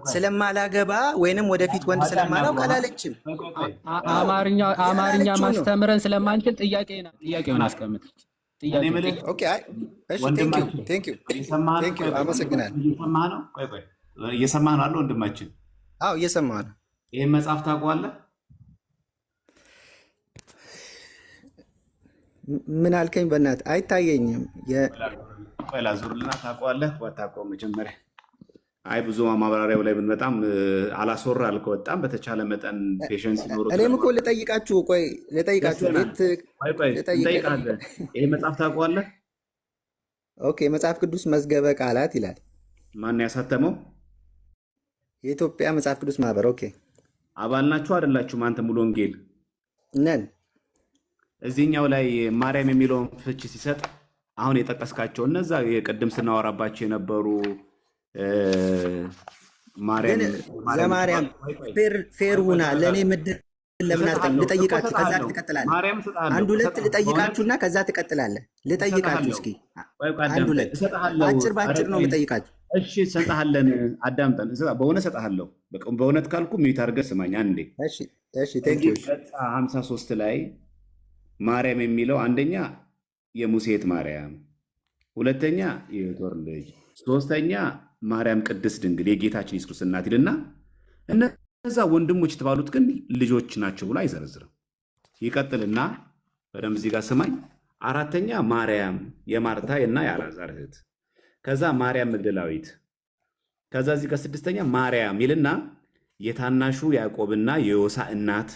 ስለማላገባ ወይንም ወደፊት ወንድ ስለማላውቅ አላለችም። አማርኛ ማስተምረን ስለማንችል ጥያቄውን አስቀምጥ። ኦኬ አይ እሺ ቴንክ ዩ አመሰግናለሁ። እየሰማህ ነው አለ ወንድማችን? አዎ እየሰማህ ነው። ይሄን መጽሐፍ ታውቀዋለህ? ምን አልከኝ? በእናትህ አይታየኝም። ቆይ ላዙርልና ታውቀዋለህ? ባታውቀውም መጀመሪያ አይ ብዙ ማብራሪያው ላይ በጣም አላስወራ አልከው። በጣም በተቻለ መጠን ፔሸንስ ይኖር። እኔም እኮ ልጠይቃችሁ ቤት ልጠይቃለህ። ይሄ መጽሐፍ ታውቀዋለህ? ኦኬ መጽሐፍ ቅዱስ መዝገበ ቃላት ይላል። ማን ያሳተመው? የኢትዮጵያ መጽሐፍ ቅዱስ ማህበር። ኦኬ አባል ናችሁ አይደላችሁም? አንተ ሙሉ ወንጌል ነን። እዚህኛው ላይ ማርያም የሚለውን ፍቺ ሲሰጥ አሁን የጠቀስካቸው እነዛ የቅድም ስናወራባቸው የነበሩ ማርያም ፌር ሁና ለእኔ ምድር ለምን አስጠኝ? ልጠይቃችሁ ከዛ ትቀጥላለህ። አንድ ሁለት ልጠይቃችሁና ከዛ ትቀጥላለህ። ልጠይቃችሁ እስኪ አንድ ሁለት አጭር ባጭር ነው ልጠይቃችሁ። እሺ ሰጣለን፣ አዳምጠን። በእውነት ሰጣለሁ። በእውነት ካልኩ ሚዩት አድርገህ ስማኝ አንዴ። እሺ ቴንክ ዩ። 53 ላይ ማርያም የሚለው አንደኛ የሙሴት ማርያም፣ ሁለተኛ የዮቶር ልጅ፣ ሶስተኛ ማርያም ቅድስት ድንግል የጌታችን ኢየሱስ ክርስቶስ እናት ይልና እነዛ ወንድሞች የተባሉት ግን ልጆች ናቸው ብሎ አይዘረዝርም። ይቀጥልና በደንብ እዚህ ጋር ስማኝ። አራተኛ ማርያም የማርታ እና የአልዓዛር እህት፣ ከዛ ማርያም መግደላዊት፣ ከዛ እዚህ ጋር ስድስተኛ ማርያም ይልና የታናሹ ያዕቆብና የዮሳ እናት፣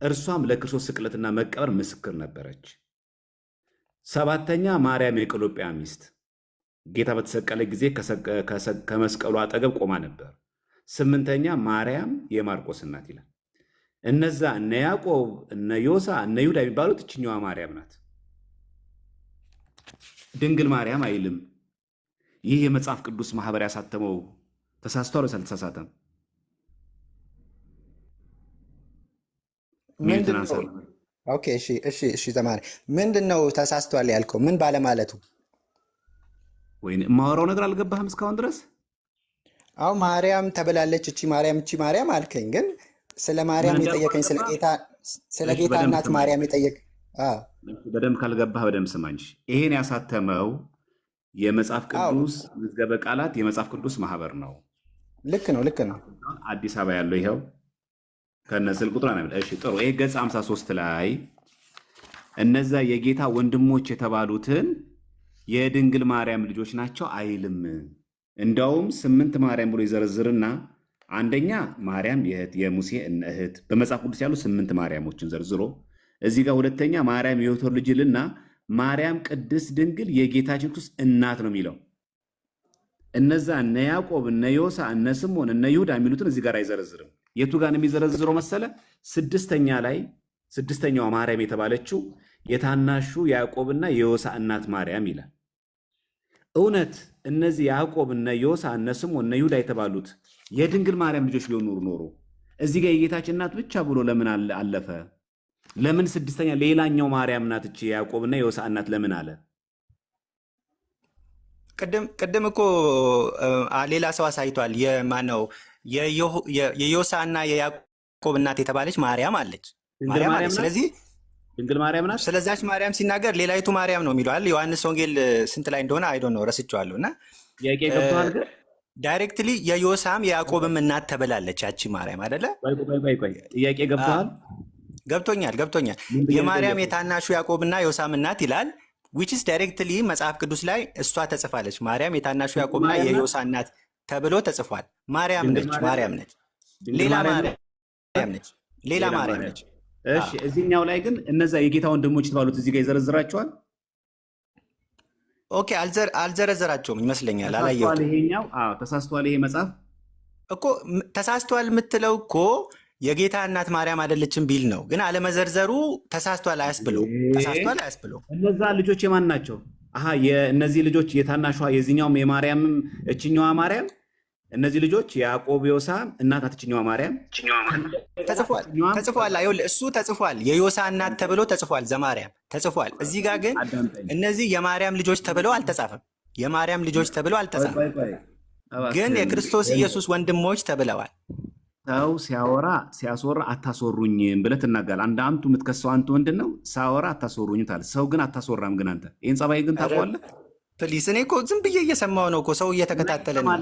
እርሷም ለክርስቶስ ስቅለትና መቀበር ምስክር ነበረች። ሰባተኛ ማርያም የቀሎጵያ ሚስት ጌታ በተሰቀለ ጊዜ ከመስቀሉ አጠገብ ቆማ ነበር። ስምንተኛ ማርያም የማርቆስ እናት ይላል። እነዛ እነ ያዕቆብ እነ ዮሳ እነ ይሁዳ የሚባሉት እችኛዋ ማርያም ናት። ድንግል ማርያም አይልም። ይህ የመጽሐፍ ቅዱስ ማህበር ያሳተመው ተሳስቷል ወይስ አልተሳሳተም? ኦኬ እሺ ተማሪ ምንድን ነው ተሳስቷል ያልከው? ምን ባለማለቱ? ወይ የማወራው ነገር አልገባህም እስካሁን ድረስ? አዎ ማርያም ተብላለች። እቺ ማርያም አልከኝ፣ ግን ስለ ማርያም የጠየቀኝ ስለ ጌታ እናት ማርያም የጠየቅ በደንብ ካልገባህ በደንብ ስማኝ። ይሄን ያሳተመው የመጽሐፍ ቅዱስ መዝገበ ቃላት የመጽሐፍ ቅዱስ ማህበር ነው። ልክ ነው አዲስ አበባ ያለው ይኸው ከነስል ቁጥር ነው። እሺ ጥሩ። ይሄ ገጽ 53 ላይ እነዛ የጌታ ወንድሞች የተባሉትን የድንግል ማርያም ልጆች ናቸው አይልም። እንደውም 8 ማርያም ብሎ ይዘረዝርና አንደኛ ማርያም የሙሴ እህት በመጽሐፍ ቅዱስ ያሉ 8 ማርያሞችን ዘርዝሮ እዚህ ጋር ሁለተኛ ማርያም የዮቶር ልጅ ይልና ማርያም ቅድስት ድንግል የጌታችን ክርስቶስ እናት ነው የሚለው። እነዛ እነ ያዕቆብ እነ ዮሳ እነ ስምዖን እነ ይሁዳ የሚሉትን እዚህ ጋር አይዘረዝርም። የቱ ጋር የሚዘረዝረው መሰለ? ስድስተኛዋ ማርያም የተባለችው የታናሹ ያዕቆብና የዮሳ እናት ማርያም ይላል። እውነት እነዚህ ያዕቆብ እነ ዮሳ እነ ስምዖን እነ ይሁዳ የተባሉት የድንግል ማርያም ልጆች ቢሆኑ ኖሮ እዚህ ጋር የጌታችን እናት ብቻ ብሎ ለምን አለፈ? ለምን ስድስተኛ ሌላኛው ማርያም ናት እቺ ያዕቆብና የዮሳ እናት ለምን አለ? ቅድም እኮ ሌላ ሰው አሳይቷል። የማነው የዮሳ እና የያዕቆብ እናት የተባለች ማርያም አለች። ስለዚህ ድንግል ማርያም ናት። ስለዛች ማርያም ሲናገር ሌላይቱ ማርያም ነው የሚለዋል። ዮሐንስ ወንጌል ስንት ላይ እንደሆነ አይዶ ነው ረስቼዋለሁ። እና ጥያቄ ገብቶሃል? ዳይሬክትሊ የዮሳም የያዕቆብም እናት ተብላለች ያቺ ማርያም አይደለ? ቆይ ጥያቄ ገብቶሃል? ገብቶኛል። የማርያም የታናሹ ያዕቆብና ዮሳም እናት ይላል። ዊችስ ዳይሬክትሊ መጽሐፍ ቅዱስ ላይ እሷ ተጽፋለች። ማርያም የታናሹ ያዕቆብና የዮሳ እናት ተብሎ ተጽፏል። ማርያም ነች። ሌላ ማርያም ነች። እሺ እዚህኛው ላይ ግን እነዛ የጌታ ወንድሞች የተባሉት እዚህ ጋር ይዘረዝራቸዋል። ኦኬ አልዘረዘራቸውም ይመስለኛል። አላየሁትም። ይሄኛው ተሳስቷል። ይሄ መጽሐፍ እኮ ተሳስቷል የምትለው እኮ የጌታ እናት ማርያም አይደለችም ቢል ነው። ግን አለመዘርዘሩ ተሳስቷል አያስብለው። እነዛ ልጆች የማን ናቸው? የእነዚህ ልጆች የታናሿ የዚህኛውም የማርያምም እችኛዋ ማርያም እነዚህ ልጆች የያዕቆብ ዮሳ እናት ናት። እችኛዋ ማርያም ተጽፏል። እሱ ተጽፏል። የዮሳ እናት ተብሎ ተጽፏል። ዘማርያም ተጽፏል። እዚህ ጋር ግን እነዚህ የማርያም ልጆች ተብለው አልተጻፈም። ግን የክርስቶስ ኢየሱስ ወንድሞች ተብለዋል። ሰው ሲያስወራ አታስወሩኝም ብለህ ትናገራለህ። አንተ የምትከሰው አንተ ምንድን ነው? ሳወራ አታስወሩኝም ታዲያ። ሰው ግን አታስወራም። ግን አንተ ይህን ጸባይ ግን ታውቀዋለህ? ፕሊስ፣ እኔ እኮ ዝም ብዬ እየሰማሁ ነው እኮ ሰው እየተከታተለ ነው።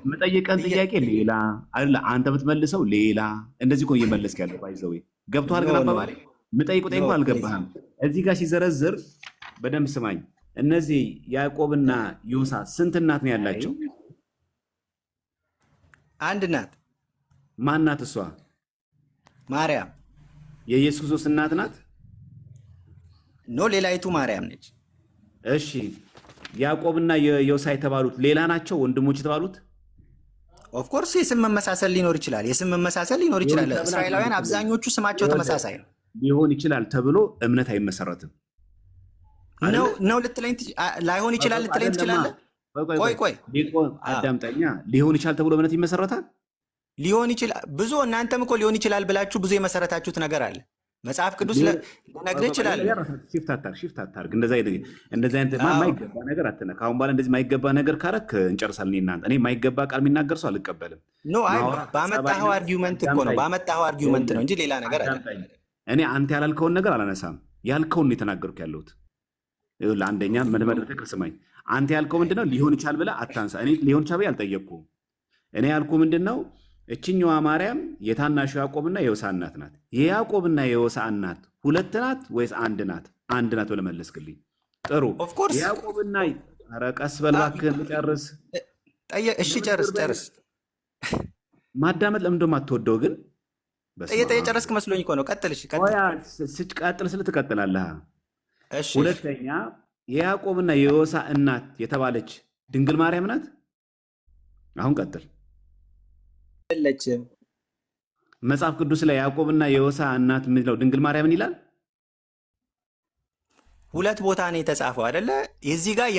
የምጠይቀን ጥያቄ ሌላ አይደለ፣ አንተ የምትመልሰው ሌላ። እንደዚህ እኮ እየመለስክ ያለው ባይዘው ገብቶሃል? ግን አባባሌ የምጠይቁት እንኳን አልገባህም። እዚህ ጋር ሲዘረዝር በደንብ ስማኝ። እነዚህ ያዕቆብና ዮሳ ስንት እናት ነው ያላቸው? አንድ እናት። ማን ናት እሷ? ማርያም። የኢየሱስ ክርስቶስ እናት ናት? ኖ፣ ሌላይቱ ማርያም ነች። እሺ፣ ያዕቆብና ዮሳ የተባሉት ሌላ ናቸው ወንድሞች የተባሉት? ኦፍኮርስ የስም መመሳሰል ሊኖር ይችላል። እስራኤላውያን አብዛኞቹ ስማቸው ተመሳሳይ ነው። ሊሆን ይችላል ተብሎ እምነት አይመሰረትም ነው ልትለኝ ላይሆን ይችላል ልትለኝ ትችላለህ። ቆይ አዳምጠኛ። ሊሆን ይችላል ተብሎ እምነት ይመሰረታል? ሊሆን ይችላል። ብዙ እናንተም እኮ ሊሆን ይችላል ብላችሁ ብዙ የመሰረታችሁት ነገር አለ። መጽሐፍ ቅዱስ ልነግርህ ይችላል። ሽፍት አታርግ። እንደዚህ አይነት የማይገባ ነገር አትነካ። አሁን በኋላ እንደዚህ የማይገባ ነገር ካረክ እንጨርሳለን። እናንተ እኔ የማይገባ ቃል የሚናገር ሰው አልቀበልም። ባመጣኸው አርጊውመንት እኮ ነው። ባመጣኸው አርጊውመንት ነው እንጂ ሌላ ነገር አለ። እኔ አንተ ያላልከውን ነገር አላነሳም። ያልከውን ነው የተናገርኩ ያለሁት። ለአንደኛ መድመድ ስማኝ። አንተ ያልከው ምንድነው? ሊሆን ይችላል ብለህ አታንሳ። እኔ ሊሆን ይችላል ብለህ አልጠየቅኩም። እኔ ያልኩ ምንድነው? እችኛዋ ማርያም የታናሹ ያዕቆብና የዮሳ እናት ናት። የያዕቆብና የዮሳ እናት ሁለት ናት ወይስ አንድ ናት? አንድ ናት ብለህ መለስክልኝ። ጥሩ። የያዕቆብና ኧረ ቀስ በል እባክህን ልጨርስ። እሺ ጨርስ። ማዳመጥ ለምን እንደውም አትወደው ግን? የጨረስክ መስሎኝ እኮ ነው። ቀጥል። ቀጥል ስል ትቀጥላለህ። ሁለተኛ የያዕቆብና የዮሳ እናት የተባለች ድንግል ማርያም ናት። አሁን ቀጥል። መጽሐፍ ቅዱስ ላይ ያዕቆብና የዮሳ እናት የሚለው ድንግል ማርያምን ይላል። ሁለት ቦታ ነው የተጻፈው አይደለ? የዚህ ጋር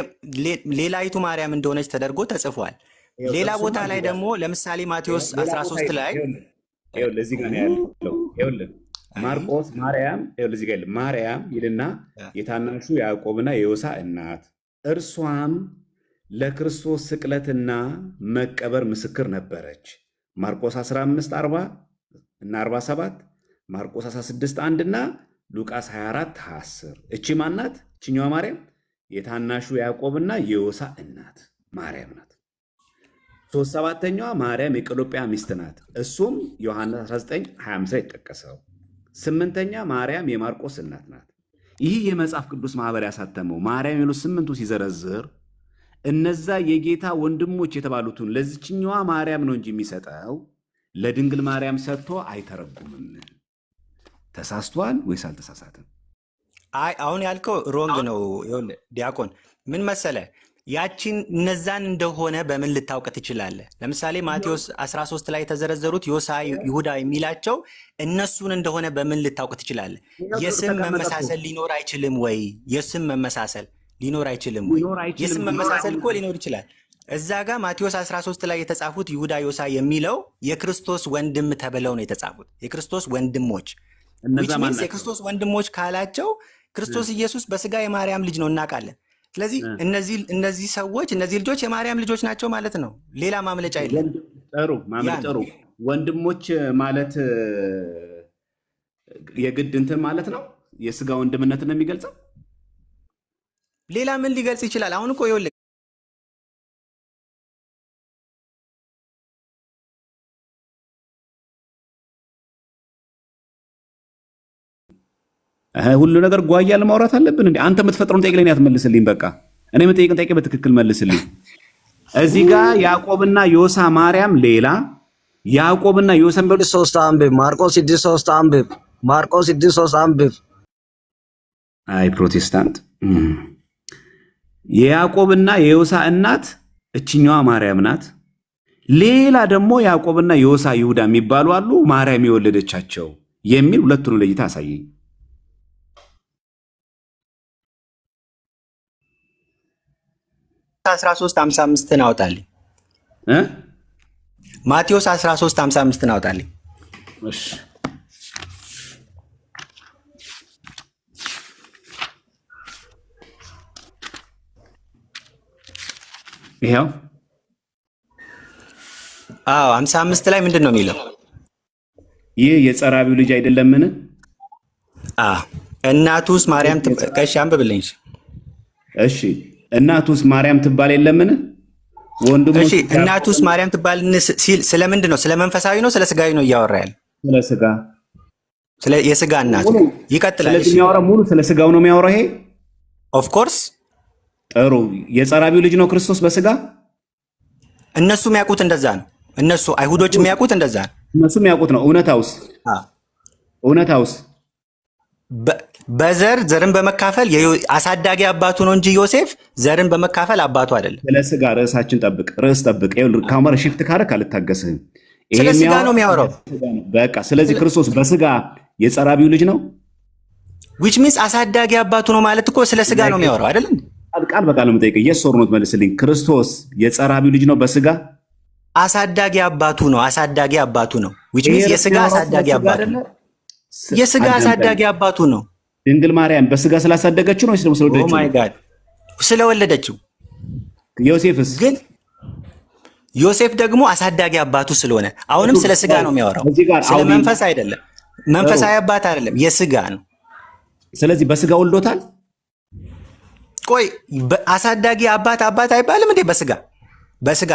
ሌላይቱ ማርያም እንደሆነች ተደርጎ ተጽፏል። ሌላ ቦታ ላይ ደግሞ ለምሳሌ ማቴዎስ 13 ላይ ለዚህ ጋር ያለው ማርቆስ ማርያም ይልና የታናሹ ያዕቆብና የዮሳ እናት እርሷም ለክርስቶስ ስቅለትና መቀበር ምስክር ነበረች። ማርቆስ 15:40 እና 47፣ ማርቆስ 16:1 እና ሉቃስ 24:10። እቺ ማናት? እችኛዋ ማርያም የታናሹ ያዕቆብና የዮሳ እናት ማርያም ናት። 7ኛዋ ማርያም የቀሎጵያ ሚስት ናት። እሱም ዮሐንስ 19:25 ላይ የተጠቀሰው። 8ኛ ማርያም የማርቆስ እናት ናት። ይህ የመጽሐፍ ቅዱስ ማህበር ያሳተመው ማርያም የሚሉት 8ቱ ሲዘረዝር እነዛ የጌታ ወንድሞች የተባሉትን ለዚችኛዋ ማርያም ነው እንጂ የሚሰጠው ለድንግል ማርያም ሰጥቶ አይተረጉምም። ተሳስቷል ወይስ አልተሳሳትም? አሁን ያልከው ሮንግ ነው። ዲያቆን ምን መሰለ፣ ያቺን እነዛን እንደሆነ በምን ልታውቅ ትችላለህ? ለምሳሌ ማቴዎስ 13 ላይ የተዘረዘሩት ዮሳ፣ ይሁዳ የሚላቸው እነሱን እንደሆነ በምን ልታውቅ ትችላለህ? የስም መመሳሰል ሊኖር አይችልም ወይ? የስም መመሳሰል ሊኖር አይችልም ወይ? የስም መመሳሰል እኮ ሊኖር ይችላል። እዛ ጋር ማቴዎስ 13 ላይ የተጻፉት ይሁዳ፣ ዮሳ የሚለው የክርስቶስ ወንድም ተብለው ነው የተጻፉት። የክርስቶስ ወንድሞች የክርስቶስ ወንድሞች ካላቸው ክርስቶስ ኢየሱስ በስጋ የማርያም ልጅ ነው እናውቃለን። ስለዚህ እነዚህ ሰዎች እነዚህ ልጆች የማርያም ልጆች ናቸው ማለት ነው። ሌላ ማምለጫ የለም። ጥሩ። ወንድሞች ማለት የግድ እንትን ማለት ነው። የስጋ ወንድምነትን ነው የሚገልጸው። ሌላ ምን ሊገልጽ ይችላል? አሁን እኮ ይኸውልህ ሁሉ ነገር ጓያ ለማውራት አለብን እንዴ? አንተ የምትፈጥረውን ጠይቅ ላይ አትመልስልኝ። በቃ እኔ የምጠይቅን ጠይቅ በትክክል መልስልኝ። እዚህ ጋር ያዕቆብና ዮሳ ማርያም ሌላ፣ ያዕቆብና ዮሳ 3 አንብብ። ማርቆስ 6:3 አንብብ። ማርቆስ 6:3 አንብብ። አይ ፕሮቴስታንት፣ የያዕቆብና የዮሳ እናት እችኛዋ ማርያም ናት። ሌላ ደግሞ ያዕቆብና ዮሳ ይሁዳ የሚባሉ አሉ፣ ማርያም የወለደቻቸው የሚል ሁለቱን ለይታ አሳየኝ። ማቴዎስ 13:55 አውጣልኝ። ማቴዎስ 13:55 አውጣልኝ። እሺ ይሄው አዎ 55 ላይ ምንድን ነው የሚለው? ይህ የጸራቢው ልጅ አይደለምን? እናቱስ ማርያም ከሺ አንብብልኝ። እሺ እናቱስ ማርያም ትባል የለምን? እሺ እናቱስ ማርያም ትባል ሲል ስለምንድን ነው? ስለ መንፈሳዊ ነው ስለ ስጋዊ ነው እያወራ ያለ? ስለ ስጋ፣ ስለ የስጋ እናቱ ይቀጥላል። ስለዚህ የሚያወራው ሙሉ ስለ ስጋው ነው የሚያወራው። ይሄ ኦፍ ኮርስ ጥሩ። የጸራቢው ልጅ ነው ክርስቶስ በስጋ። እነሱ የሚያውቁት እንደዛ ነው። እነሱ አይሁዶች የሚያውቁት እንደዛ ነው። እነሱ የሚያውቁት ነው። እውነታውስ በዘር ዘርን በመካፈል አሳዳጊ አባቱ ነው እንጂ ዮሴፍ ዘርን በመካፈል አባቱ አይደለም። ስለ ስጋ ርዕሳችን ጠብቅ፣ ርዕስ ጠብቅ። ካሜራ ሽፍት ካረክ አልታገስህም። ስለ ስጋ ነው የሚያወራው። በቃ ስለዚህ ክርስቶስ በስጋ የጸራቢው ልጅ ነው። ዊች ሚንስ አሳዳጊ አባቱ ነው ማለት እኮ ስለ ስጋ ነው የሚያወራው አይደለም? ቃል በቃል ነው የምጠይቀው። የስ ኦር ኖ ትመልስልኝ። ክርስቶስ የጸራቢው ልጅ ነው በስጋ? አሳዳጊ አባቱ ነው። አሳዳጊ አባቱ ነው። ዊች ሚንስ የስጋ አሳዳጊ አባቱ ነው። የስጋ አሳዳጊ አባቱ ነው። ድንግል ማርያም በስጋ ስላሳደገችው ነው ወይስ ደግሞ ስለወለደችው? ኦ ማይ ጋድ ስለወለደችው። ዮሴፍስ? ግን ዮሴፍ ደግሞ አሳዳጊ አባቱ ስለሆነ አሁንም ስለ ስጋ ነው የሚያወራው። ስለ መንፈስ አይደለም። መንፈሳዊ አባት አይደለም፣ የስጋ ነው። ስለዚህ በስጋ ወልዶታል። ቆይ አሳዳጊ አባት አይባልም እንዴ? በስጋ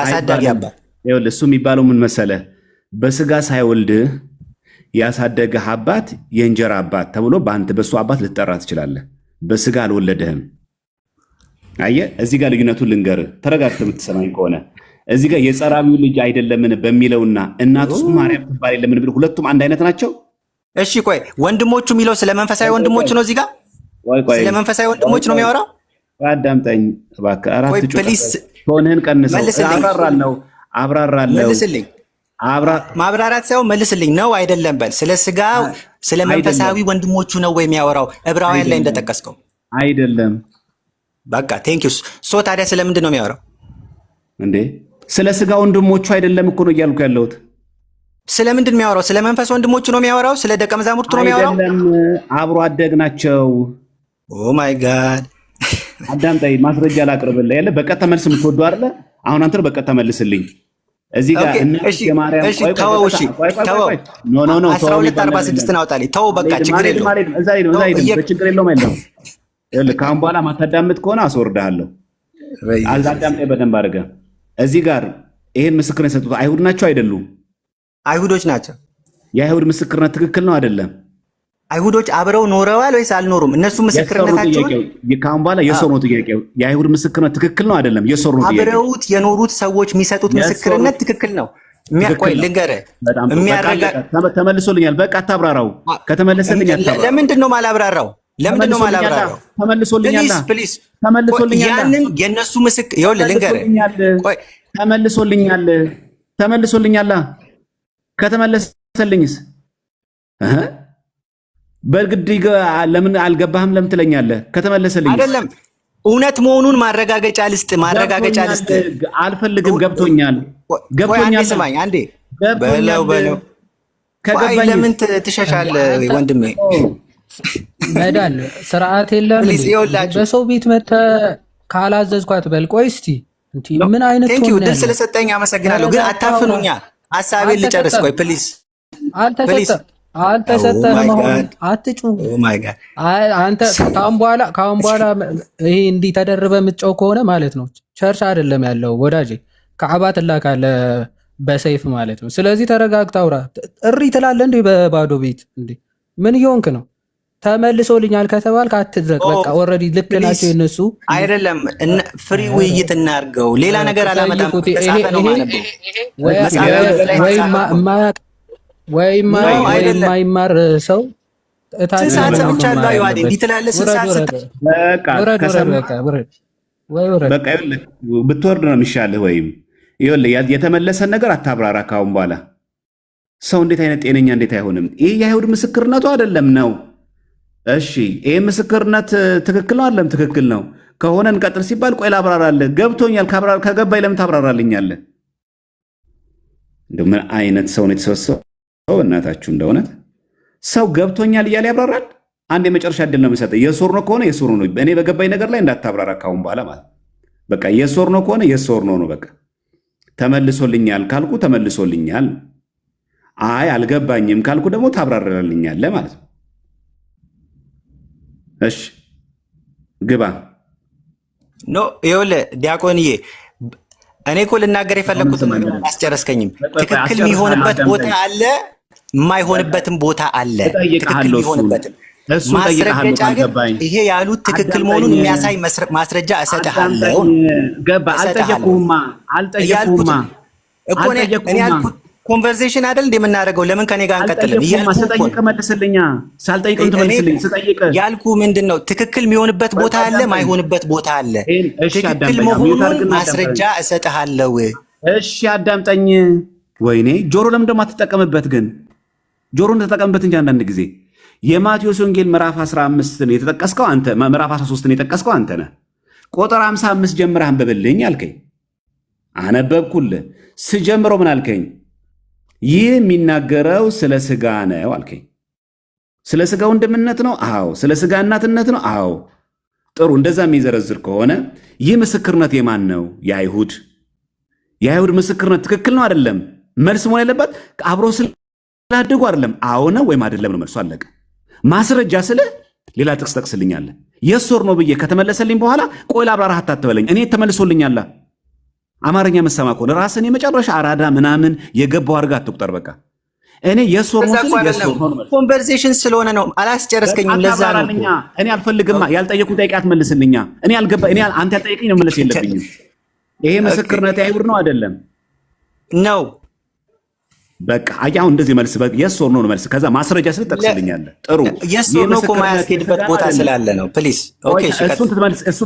አሳዳጊ አባት። ይኸውልህ እሱ የሚባለው ምን መሰለህ? በስጋ ሳይወልድህ ያሳደገህ አባት የእንጀራ አባት ተብሎ በአንተ በሱ አባት ልትጠራ ትችላለህ። በስጋ አልወለደህም። አየህ፣ እዚህ ጋር ልዩነቱን ልንገርህ፣ ተረጋግተህ የምትሰማኝ ከሆነ እዚህ ጋር የጸራቢው ልጅ አይደለምን በሚለውና እናቱ ማርያም ትባል የለምን ብል ሁለቱም አንድ አይነት ናቸው። እሺ ቆይ ወንድሞቹ የሚለው ስለ መንፈሳዊ ወንድሞቹ ነው። እዚህ ጋር ስለ መንፈሳዊ ወንድሞች ነው የሚያወራው። አዳምጠኝ እባክህ። አራት ፕሊስ ሆነህን ቀንሰው። አብራራለሁ። መልስልኝ። ማብራራት ሳይሆን መልስልኝ። ነው አይደለም በል። ስለ ስጋ ስለ መንፈሳዊ ወንድሞቹ ነው ወይ የሚያወራው? ዕብራውያን ላይ እንደጠቀስከው አይደለም። በቃ ቴንክ ዩ። ሶ ታዲያ ስለምንድን ነው የሚያወራው እንዴ? ስለ ስጋ ወንድሞቹ አይደለም እኮ ነው እያልኩ ያለሁት። ስለምንድን የሚያወራው? ስለ መንፈስ ወንድሞቹ ነው የሚያወራው? ስለ ደቀ መዛሙርቱ ነው የሚያወራው? አይደለም፣ አብሮ አደግ ናቸው። ኦ ማይ ጋድ። አዳምጠኝ፣ ማስረጃ ላቅርብልህ። ያለ በቀጥታ መልስ የምትወደው አይደለ? አሁን አንተ በቀጥታ መልስልኝ። እዚህ ጋር የማርያም ተወው። እሺ ተወው። ኖ 1246 አውጣልኝ። ተው በቃ ችግር የለውም። ችግር የለውም አይደለም። ይኸውልህ ከአሁን በኋላ ማታዳምጥ ከሆነ አስወርድሃለሁ። አዳምጠኝ በደንብ አድርገህ። እዚህ ጋር ይሄን ምስክርነት የሰጡት አይሁድ ናቸው አይደሉም? አይሁዶች ናቸው። የአይሁድ ምስክርነት ትክክል ነው አይደለም? አይሁዶች አብረው ኖረዋል ወይስ አልኖሩም? እነሱ ምስክርነታቸው ከአሁን በኋላ የሰው ነው ጥያቄው። የአይሁድ ምስክርነት ትክክል ነው አይደለም? የሰው ነው ጥያቄው። አብረውት የኖሩት ሰዎች የሚሰጡት ምስክርነት ትክክል ነው። ቆይ ልንገርህ፣ ተመልሶልኛል። በቃ አታብራራው። ከተመለሰልኝ አታብራራው። ለምንድን ነው ማላብራራው? ለምንድን ነው ማላብራራው? ተመልሶልኛል። ፕሊዝ ተመልሶልኛል። ያንን የእነሱ ምስክር ይኸውልህ፣ ልንገርህ። ቆይ ተመልሶልኛል። ከተመለሰልኝስ በግድ ለምን አልገባህም? ለምን ትለኛለህ? ከተመለሰልኝ አይደለም እውነት መሆኑን ማረጋገጫ ልስጥ። አልፈልግም። ገብቶኛል። ስማኝ አንዴ በለው። ከገባኝ ለምን ትሸሻለህ ወንድሜ? መዳል ስርዓት የለም። በሰው ቤት መተህ ካላዘዝኳት በል። ቆይ እስቲ ምን አይነት ድል ስለሰጠኝ አመሰግናለሁ። ግን አታፍኑኛ። ሀሳቤን ልጨርስ። ቆይ ፕሊዝ። አልተሰጠህም። አሁን አትጩ። አንተ ከአሁን በኋላ ይሄ እንዲህ ተደርበህ የምትጨው ከሆነ ማለት ነው ቸርች አይደለም ያለው ወዳጄ፣ ከዓባ ትላካለህ በሰይፍ ማለት ነው። ስለዚህ ተረጋግተህ አውራ። እሪ ትላለህ እንዴ በባዶ ቤት እንዴ? ምን እየሆንክ ነው? ተመልሶልኛል ከተባልክ አትድረቅ። በቃ ኦልሬዲ ልክ ናቸው የነሱ አይደለም። ፍሪ ውይይት እናድርገው። ሌላ ነገር አላመጣም። ወይማይማር ሰው ብትወርድ ነው የሚሻልህ። ወይም የተመለሰን ነገር አታብራራ ካሁን በኋላ። ሰው እንዴት አይነት ጤነኛ እንዴት አይሆንም? ይህ የአይሁድ ምስክርነቱ አይደለም ነው። እሺ ይህ ምስክርነት ትክክል ነው አይደለም? ትክክል ነው ከሆነ እንቀጥል ሲባል ቆይ ላብራራለህ። ገብቶኛል። ከገባኝ ለምን ታብራራልኛለህ? እንደው ምን አይነት ሰው ነው የተሰበሰበው? እናታችሁ እንደሆነት ሰው ገብቶኛል እያለ ያብራራል። አንድ የመጨረሻ እድል ነው የምሰጠው። የሶር ነው ከሆነ የሶር ነው። እኔ በገባኝ ነገር ላይ እንዳታብራራ ካሁን በኋላ ማለት በቃ። የሶር ነው ከሆነ የሶር ነው ነው በቃ። ተመልሶልኛል ካልኩ ተመልሶልኛል፣ አይ አልገባኝም ካልኩ ደግሞ ታብራራልኛለህ ማለት ነው። እሺ ግባ። ኖ ይኸውልህ ዲያቆንዬ እኔ እኮ ልናገር የፈለግኩት ነገር አላስጨረስከኝም። ትክክል የሚሆንበት ቦታ አለ፣ የማይሆንበትም ቦታ አለ። ትክክል የሚሆንበትም ማስረገጫ ግን ይሄ ያሉት ትክክል መሆኑን የሚያሳይ ማስረጃ እሰጥሃለሁ። ገባ። አልጠየቁህማ እኮ እኔ ያልኩት ኮንቨርሴሽን አይደል እንደ የምናደርገው? ለምን ከኔ ጋር አንቀጥልም? ስጠይቅ መልስልኛ። ሳልጠይቅም ትመልስልኝ። ስጠይቅ ያልኩ ምንድን ነው ትክክል የሚሆንበት ቦታ አለ፣ ማይሆንበት ቦታ አለ። ትክክል መሆኑን ማስረጃ እሰጥሃለሁ። እሺ አዳምጠኝ። ወይኔ ጆሮ ለምን ደግሞ አትጠቀምበት? ግን ጆሮን ተጠቀምበት እንጂ አንዳንድ ጊዜ የማቴዎስ ወንጌል ምዕራፍ 15 የተጠቀስከው አንተ፣ ምዕራፍ 13 የጠቀስከው አንተ ነህ። ቁጥር 55 ጀምረህ አንብብልኝ አልከኝ። አነበብኩልህ። ስጀምረው ምን አልከኝ? ይህ የሚናገረው ስለ ስጋ ነው አልከኝ። ስለ ስጋ ወንድምነት ነው? አዎ። ስለ ስጋ እናትነት ነው? አዎ። ጥሩ። እንደዛ የሚዘረዝር ከሆነ ይህ ምስክርነት የማን ነው? የአይሁድ። የአይሁድ ምስክርነት ትክክል ነው አይደለም? መልስ መሆን ያለበት አብሮ ስላደጉ አይደለም፣ አዎ ነው ወይም አይደለም ነው መልሱ። አለቀ። ማስረጃ ስልህ ሌላ ጥቅስ ጠቅስልኛለህ። የሶር ነው ብዬ ከተመለሰልኝ በኋላ ቆይ ላብራራህ አታትበለኝ። እኔ ተመልሶልኛል። አማርኛ መሰማ ከሆነ ራስን የመጨረሻ አራዳ ምናምን የገባው አድርጋ አትቁጠር። በቃ እኔ የሶር ነው ኮንቨርሴሽን ስለሆነ ነው። አላስጨረስከኝም። ለዛ ነው እኔ አልፈልግማ። ያልጠየቁን ጠይቄ አትመልስልኛ። እኔ አልገባ እኔ አንተ ያልጠየቀኝ ነው መለስ የለብኝም። ይሄ ምስክርነት አይሁድ ነው አይደለም ነው። በቃ አሁን እንደዚህ መልስ የሶር ነው መልስ። ከዛ ማስረጃ ስለ ጠቅስልኛለህ። ጥሩ የሶር ነው እኮ ማያስኬድበት ቦታ ስላለ ነው። ፕሊዝ ኦኬ። እሱን ትመልስ። እሱ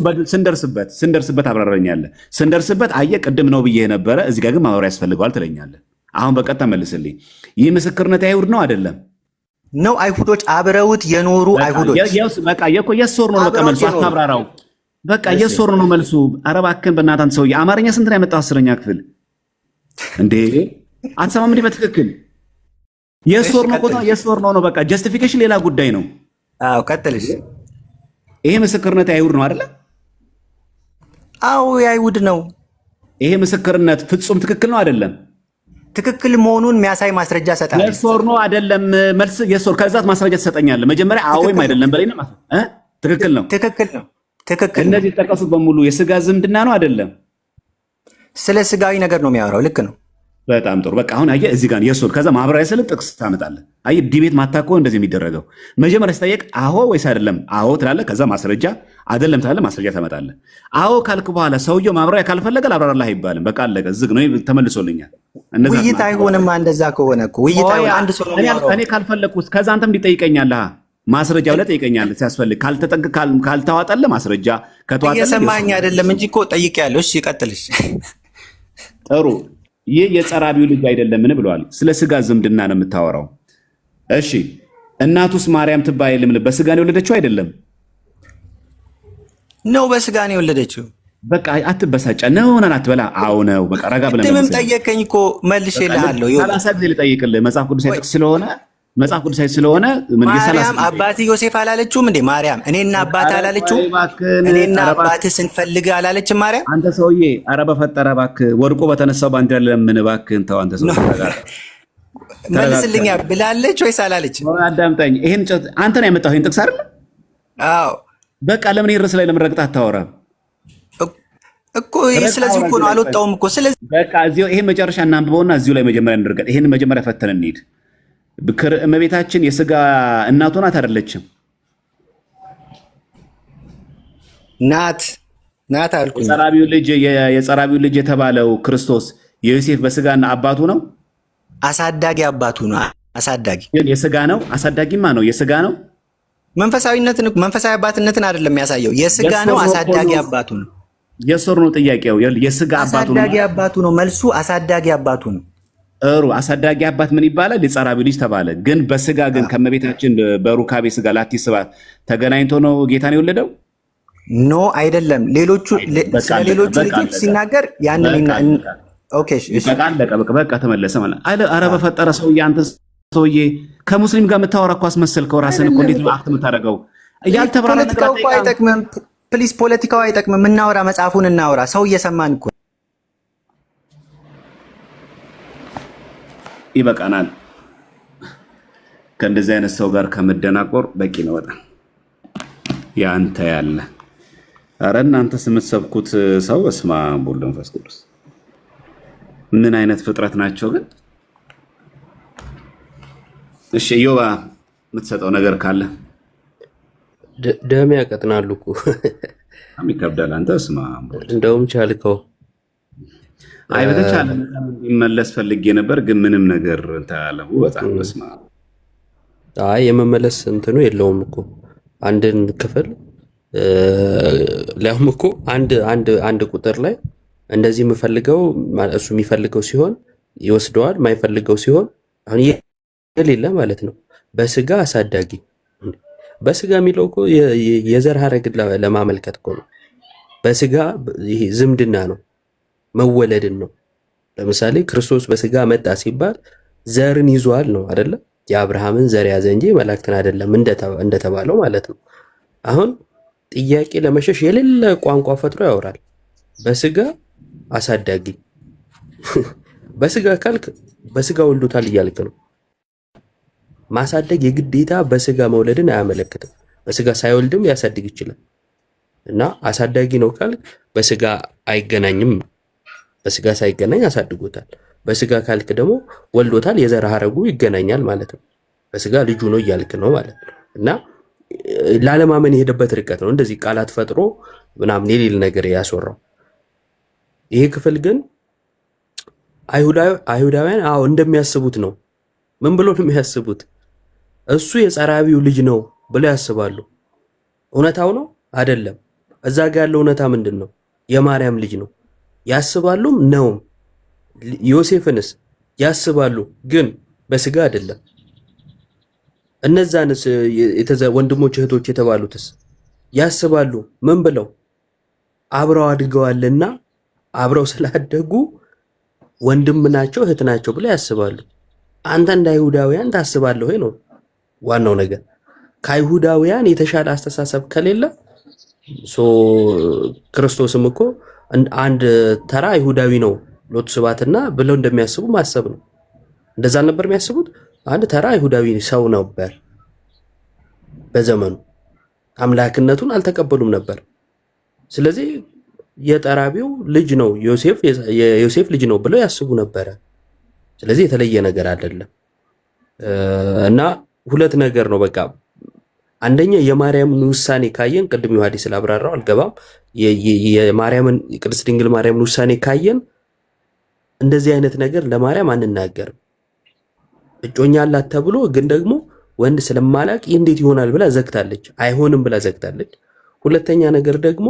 ስንደርስበት አብራራኛለህ። ስንደርስበት አየህ ቅድም ነው ብዬ ነበረ። እዚህ ጋር ግን ማብራሪያ ያስፈልገዋል ትለኛለህ። አሁን በቀጥታ መልስልኝ። ይህ ምስክርነት አይሁድ ነው አይደለም ነው? አይሁዶች አብረውት የኖሩ አይሁዶች። በቃ የሶር ነው በቃ መልሱ። አታብራራው። በቃ የሶር ነው መልሱ። ኧረ እባክህን በእናትህ አንተ ሰውዬ አማርኛ ስንት ነው ያመጣው? 10ኛ ክፍል እንዴ? አትሰማም እንዴ? በትክክል የሶር ነው ቆጣ የሶር ነው። በቃ ጀስቲፊኬሽን ሌላ ጉዳይ ነው። አዎ ቀጥልሽ። ይሄ ምስክርነት አይሁድ ነው አይደለ? አዎ የአይሁድ ነው። ይሄ ምስክርነት ፍጹም ትክክል ነው አይደለም? ትክክል መሆኑን የሚያሳይ ማስረጃ ሰጣለሁ። የሶር ነው አይደለም? መልስ የሶር ከዛት ማስረጃ ትሰጠኛለህ። መጀመሪያ አዎ ወይም አይደለም በላይ ነው። ትክክል ነው። ትክክል ነው። ትክክል። እነዚህ የተጠቀሱት በሙሉ የስጋ ዝምድና ነው አይደለም? ስለ ስጋዊ ነገር ነው የሚያወራው። ልክ ነው። በጣም ጥሩ። በቃ አሁን አየህ እዚህ ጋር የሶር ከዛ ማብራሪያ ስለ ጥቅስ ታመጣለህ። አየህ ዲቤት ማታኮ እንደዚህ የሚደረገው መጀመሪያ ሲጠየቅ አዎ ወይስ አይደለም አዎ ትላለህ። ከዛ ማስረጃ አይደለም ትላለህ፣ ማስረጃ ታመጣለህ። አዎ ካልክ በኋላ ሰውየው ማብራሪያ ካልፈለገ ላብራራልህ አይባልም። በቃ አለቀ። ዝግ ነው። ተመልሶልኛል። ውይይት አይሆንም። እንደዛ ከሆነ እኮ ውይይት አይሆን። አንድ ሰው ነው እኔ ካልፈለግኩት ከዛ አንተም እንዲጠይቀኛለህ ማስረጃ ብለህ ጠይቀኛለህ። ሲያስፈልግ ካልተዋጠልህ ማስረጃ ከተዋጠልህ እየሰማኸኝ አይደለም እንጂ እኮ ጠይቄያለሁ። እሺ ቀጥልሽ። ጥሩ። ይህ የጸራቢው ልጅ አይደለምን ብለዋል። ስለ ስጋ ዝምድና ነው የምታወራው። እሺ እናቱስ ማርያም ትባል የለም? በስጋ ነው የወለደችው አይደለም? ነው በስጋ ነው የወለደችው። በቃ አትበሳጫ። ነው ነን አትበላ። አዎ ነው በቃ ረጋ ብለን ምንም ጠየቀኝ እኮ መልሼልሃለሁ። 30 ጊዜ ልጠይቅልህ መጽሐፍ ቅዱስ ጥቅስ ስለሆነ መጽሐፍ ቅዱሳዊ ስለሆነ ማርያም አባት ዮሴፍ አላለችውም እንዴ? ማርያም እኔና አባት አላለችውም? እኔና አባት ስንፈልግ አላለችም ማርያም? አንተ ሰውዬ ኧረ በፈጠረ እባክህ ወድቆ በተነሳው ባንዲራ ለምን እባክህን ተው። አንተ ሰውዬ መልስልኛ ብላለች ወይስ አላለች? አዳምጠኝ። ይሄን አንተ ነው ያመጣው ይሄን ጥቅስ አይደል? አዎ በቃ ለምን ይርስ ላይ ለምን ረግጠህ አታወራም እኮ? ስለዚህ እኮ ነው አልወጣውም እኮ። ስለዚህ በቃ እዚሁ ይሄን መጨረሻ እናንብበውና እዚሁ ላይ መጀመሪያ እንድርገጥ። ይሄን መጀመሪያ ፈተን እንሂድ። እመቤታችን የስጋ እናቱ ናት አይደለችም? ናት አልኩኝ። የጸራቢው ልጅ የተባለው ክርስቶስ የዮሴፍ በስጋና አባቱ ነው? አሳዳጊ አባቱ ነው። አሳዳጊ የስጋ ነው። አሳዳጊማ ነው የስጋ ነው። መንፈሳዊ አባትነትን አይደለም የሚያሳየው። የስጋ ነው። አሳዳጊ አባቱ ነው። የሶር ነው ጥያቄው። የስጋ አባቱ ነው። አሳዳጊ አባቱ ነው መልሱ። አሳዳጊ አባቱ ነው። ጥሩ። አሳዳጊ አባት ምን ይባላል? የጸራቢው ልጅ ተባለ። ግን በስጋ ግን ከመቤታችን በሩካቤ ስጋ ላቲ ስባት ተገናኝቶ ነው ጌታን የወለደው? ኖ አይደለም። ሌሎቹ ልጆች ሲናገር ያንን ኦኬ እሺ በቃ ተመለሰ ማለት አይደል? ኧረ በፈጠረ ሰውዬ አንተ ሰውዬ ከሙስሊም ጋር የምታወራ እኮ አስመሰልከው ራስን እኮ። እንዴት ነው አክት የምታደርገው? ያልተብራራ ነገር እኮ አይጠቅምም። ፕሊዝ ፖለቲካው አይጠቅምም። እናወራ፣ መጽሐፉን እናወራ። ሰው እየሰማን እኮ ይበቃናል። ከእንደዚህ አይነት ሰው ጋር ከመደናቆር በቂ ነው በጣም ያንተ ያለ። አረ እናንተስ የምትሰብኩት ሰው በስመ አብ ወወልድ ወመንፈስ ቅዱስ ምን አይነት ፍጥረት ናቸው ግን? እሺ ዮባ የምትሰጠው ነገር ካለ ደም ያቀጥናሉ እኮ ይከብዳል። አንተ በስመ አብ እንደውም ቻልከው። አይ በተቻለ መመለስ ፈልጌ ነበር ግን ምንም ነገር ታያለው። በጣም በስመ አብ። አይ የመመለስ እንትኑ የለውም እኮ አንድን ክፍል ሊያውም እኮ አንድ ቁጥር ላይ እንደዚህ የምፈልገው እሱ የሚፈልገው ሲሆን ይወስደዋል፣ የማይፈልገው ሲሆን አሁን የሌለ ማለት ነው። በስጋ አሳዳጊ በስጋ የሚለው እኮ የዘር ሐረግ ለማመልከት እኮ ነው። በስጋ ይሄ ዝምድና ነው፣ መወለድን ነው። ለምሳሌ ክርስቶስ በስጋ መጣ ሲባል ዘርን ይዟል ነው አይደለ? የአብርሃምን ዘር ያዘ እንጂ መላእክትን አይደለም እንደተባለው ማለት ነው። አሁን ጥያቄ ለመሸሽ የሌለ ቋንቋ ፈጥሮ ያወራል። በስጋ አሳዳጊ በስጋ ካልክ በስጋ ወልዶታል እያልክ ነው። ማሳደግ የግዴታ በስጋ መውለድን አያመለክትም። በስጋ ሳይወልድም ሊያሳድግ ይችላል። እና አሳዳጊ ነው ካልክ በስጋ አይገናኝም። በስጋ ሳይገናኝ አሳድጎታል። በስጋ ካልክ ደግሞ ወልዶታል፣ የዘር ሐረጉ ይገናኛል ማለት ነው። በስጋ ልጁ ነው እያልክ ነው ማለት ነው። እና ላለማመን የሄደበት ርቀት ነው እንደዚህ ቃላት ፈጥሮ ምናምን የሌለ ነገር ያስወራው። ይሄ ክፍል ግን አይሁዳውያን እንደሚያስቡት ነው። ምን ብሎ ነው የሚያስቡት? እሱ የጸራቢው ልጅ ነው ብለው ያስባሉ። እውነታው ነው አይደለም? እዛ ጋር ያለው እውነታ ምንድን ነው? የማርያም ልጅ ነው ያስባሉም ነውም። ዮሴፍንስ ያስባሉ፣ ግን በስጋ አይደለም። እነዛንስ ወንድሞች እህቶች የተባሉትስ ያስባሉ። ምን ብለው? አብረው አድገዋልና አብረው ስላደጉ ወንድም ናቸው እህት ናቸው ብለው ያስባሉ። አንተ እንደ አይሁዳውያን ታስባለህ ወይ ነው ዋናው ነገር። ከአይሁዳውያን የተሻለ አስተሳሰብ ከሌለ ክርስቶስም እኮ አንድ ተራ አይሁዳዊ ነው ሎቱ ስብሐትና ብለው እንደሚያስቡ ማሰብ ነው። እንደዛ ነበር የሚያስቡት። አንድ ተራ አይሁዳዊ ሰው ነበር በዘመኑ። አምላክነቱን አልተቀበሉም ነበር። ስለዚህ የጠራቢው ልጅ ነው የዮሴፍ ልጅ ነው ብለው ያስቡ ነበረ። ስለዚህ የተለየ ነገር አይደለም። እና ሁለት ነገር ነው በቃ። አንደኛ የማርያምን ውሳኔ ካየን ቅድም ዮሐንስ ስላብራራው አልገባም። የማርያምን ቅድስት ድንግል ማርያምን ውሳኔ ካየን እንደዚህ አይነት ነገር ለማርያም አንናገርም። እጮኛ አላት ተብሎ ግን ደግሞ ወንድ ስለማላቅ እንዴት ይሆናል ብላ ዘግታለች። አይሆንም ብላ ዘግታለች። ሁለተኛ ነገር ደግሞ